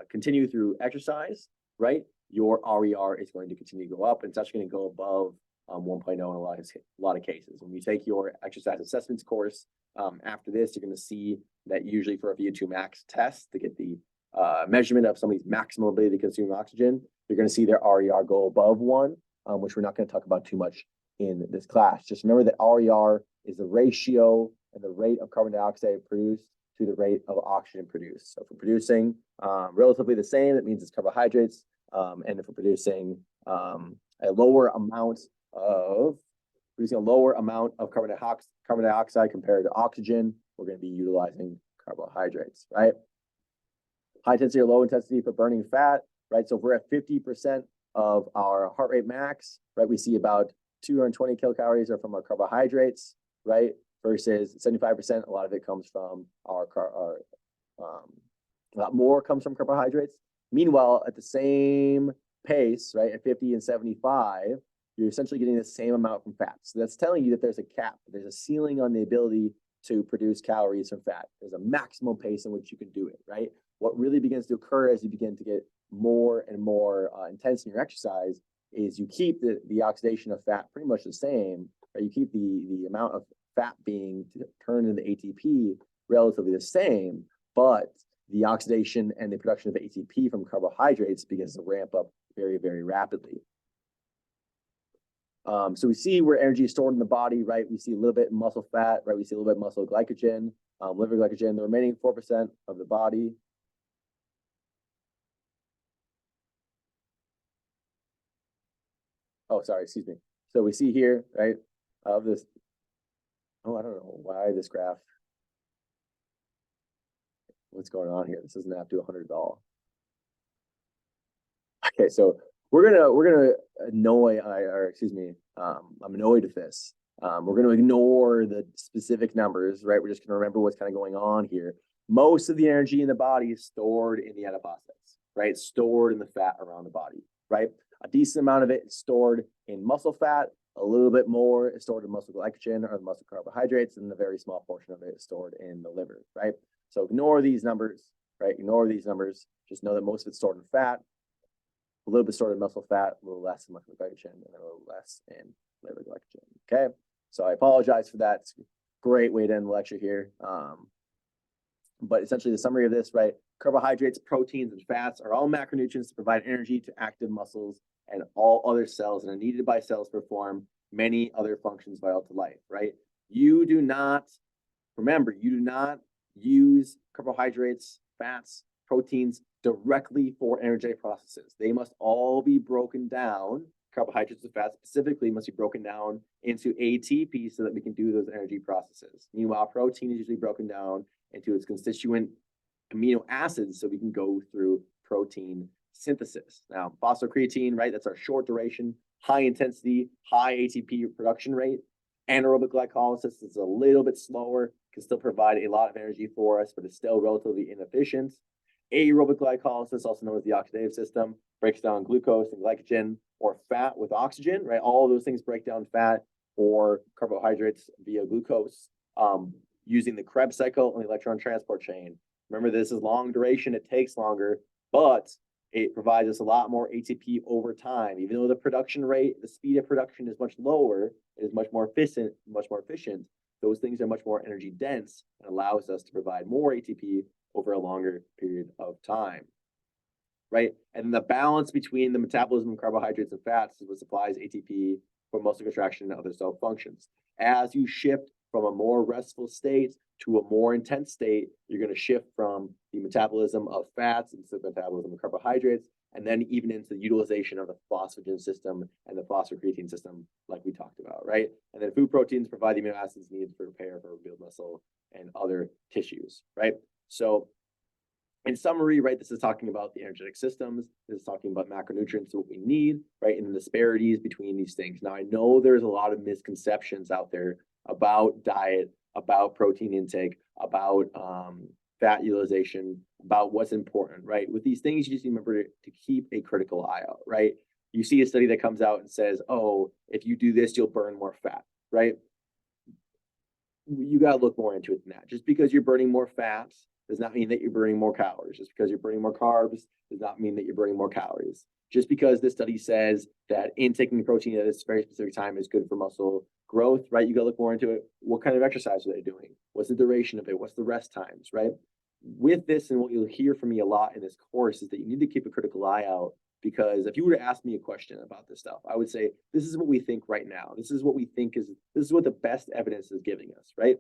continue through exercise, right? Your RER is going to continue to go up, and it's actually going to go above 1.0 in a lot of cases. When you take your exercise assessments course, after this, you're going to see that usually for a VO2 max test to get the measurement of somebody's maximum ability to consume oxygen, you're going to see their RER go above 1, which we're not going to talk about too much in this class. Just remember that RER is the ratio and the rate of carbon dioxide produced to the rate of oxygen produced. So if we're producing relatively the same, that means it's carbohydrates. And if we're producing a lower amount of carbon dioxide compared to oxygen, we're going to be utilizing carbohydrates, right? High intensity or low intensity for burning fat, right? So if we're at 50% of our heart rate max, right, we see about 220 kilocalories are from our carbohydrates, right? Versus 75%, a lot of it comes from a lot more comes from carbohydrates. Meanwhile, at the same pace, right, at 50 and 75, you're essentially getting the same amount from fat. So that's telling you that there's a cap, there's a ceiling on the ability to produce calories from fat. There's a maximum pace in which you can do it, right? What really begins to occur as you begin to get more and more intense in your exercise is you keep the oxidation of fat pretty much the same, right? You keep the amount of fat being turned into ATP relatively the same, but the oxidation and the production of ATP from carbohydrates begins to ramp up very, very rapidly. So we see where energy is stored in the body, right? We see a little bit in muscle fat, right? We see a little bit in muscle glycogen, liver glycogen, the remaining 4% of the body. Oh, sorry, excuse me. So we see here, right, of this. Oh, I don't know why this graph. What's going on here? This doesn't have to 100 at all. Okay, so we're gonna annoy, or excuse me, I'm annoyed with this. We're gonna ignore the specific numbers, right? We're just gonna remember what's kind of going on here. Most of the energy in the body is stored in the adipocytes, right? It's stored in the fat around the body, right? A decent amount of it is stored in muscle fat. A little bit more is stored in muscle glycogen or the muscle carbohydrates, and a very small portion of it is stored in the liver, right? So ignore these numbers, right? Ignore these numbers. Just know that most of it's stored in fat, a little bit stored in muscle fat, a little less in muscle glycogen, and a little less in liver glycogen. Okay, so I apologize for that. It's a great way to end the lecture here. But essentially the summary of this, right? Carbohydrates, proteins, and fats are all macronutrients to provide energy to active muscles and all other cells and are needed by cells to perform many other functions vital to life, right? You do not use carbohydrates, fats, proteins directly for energetic processes. They must all be broken down. Carbohydrates and fats specifically must be broken down into ATP so that we can do those energy processes. Meanwhile, protein is usually broken down into its constituent amino acids so we can go through protein synthesis. Now, phosphocreatine, right? That's our short duration, high intensity, high ATP production rate. Anaerobic glycolysis is a little bit slower, can still provide a lot of energy for us, but it's still relatively inefficient. Aerobic glycolysis, also known as the oxidative system, breaks down glucose and glycogen or fat with oxygen, right? All of those things break down fat or carbohydrates via glucose using the Krebs cycle and the electron transport chain. Remember, this is long duration, it takes longer, but it provides us a lot more ATP over time. Even though the production rate, the speed of production is much lower, it is much more efficient, those things are much more energy dense and allows us to provide more ATP over a longer period of time, right? And the balance between the metabolism of carbohydrates and fats is what supplies ATP for muscle contraction and other cell functions. As you shift from a more restful state to a more intense state, you're going to shift from the metabolism of fats into the metabolism of carbohydrates, and then even into the utilization of the phosphagen system and the phosphocreatine system, like we talked about, right? And then food proteins provide the amino acids needed for repair for rebuild muscle and other tissues, right? So in summary, right, this is talking about the energetic systems. This is talking about macronutrients, what we need, right, and the disparities between these things. Now, I know there's a lot of misconceptions out there about diet, about protein intake, about fat utilization, about what's important, right? With these things, you just remember to keep a critical eye out, right? You see a study that comes out and says, oh, if you do this, you'll burn more fat, right? You got to look more into it than that. Just because you're burning more fats does not mean that you're burning more calories. Just because you're burning more carbs does not mean that you're burning more calories. Just because this study says that intaking protein at this very specific time is good for muscle growth, right? You got to look more into it. What kind of exercise are they doing? What's the duration of it? What's the rest times, right? With this, and what you'll hear from me a lot in this course is that you need to keep a critical eye out, because if you were to ask me a question about this stuff, I would say, this is what we think right now. This is what we think this is what the best evidence is giving us, right?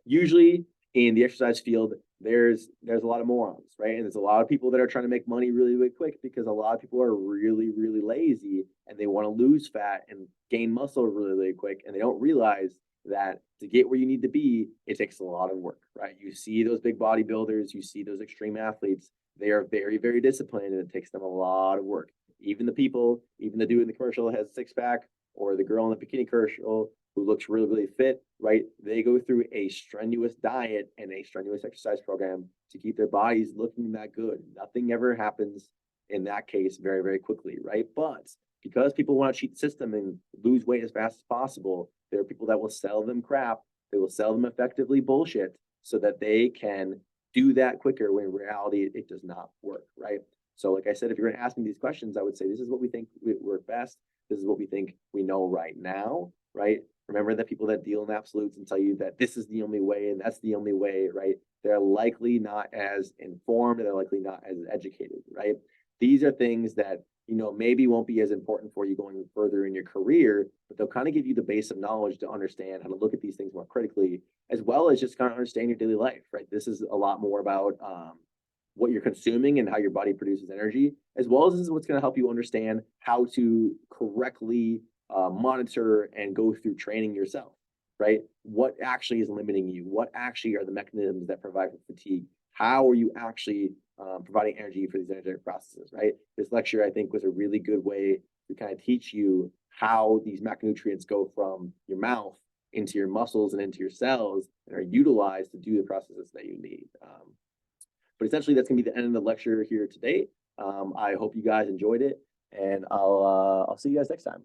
Usually in the exercise field, there's a lot of morons, right? And there's a lot of people that are trying to make money really, really quick because a lot of people are really, really lazy and they want to lose fat and gain muscle really, really quick. And they don't realize that to get where you need to be, it takes a lot of work, right? You see those big bodybuilders, you see those extreme athletes, they are very, very disciplined and it takes them a lot of work. Even the dude in the commercial that has a six pack, or the girl in the bikini commercial who looks really, really fit, right? They go through a strenuous diet and a strenuous exercise program to keep their bodies looking that good. Nothing ever happens in that case very, very quickly, right? But because people want to cheat the system and lose weight as fast as possible, there are people that will sell them crap. They will sell them effectively bullshit so that they can do that quicker when in reality it does not work, right? So like I said, if you're going to ask me these questions, I would say this is what we think work best. This is what we think we know right now, right? Remember that people that deal in absolutes and tell you that this is the only way and that's the only way, right? They're likely not as informed, they're likely not as educated, right? These are things that, you know, maybe won't be as important for you going further in your career, but they'll kind of give you the base of knowledge to understand how to look at these things more critically, as well as just kind of understand your daily life, right? This is a lot more about what you're consuming and how your body produces energy, as well as this is what's going to help you understand how to correctly monitor and go through training yourself, right? What actually is limiting you? What actually are the mechanisms that provide for fatigue? How are you actually providing energy for these energetic processes, right? This lecture, I think, was a really good way to kind of teach you how these macronutrients go from your mouth into your muscles and into your cells and are utilized to do the processes that you need. But essentially, that's going to be the end of the lecture here today. I hope you guys enjoyed it, and I'll see you guys next time.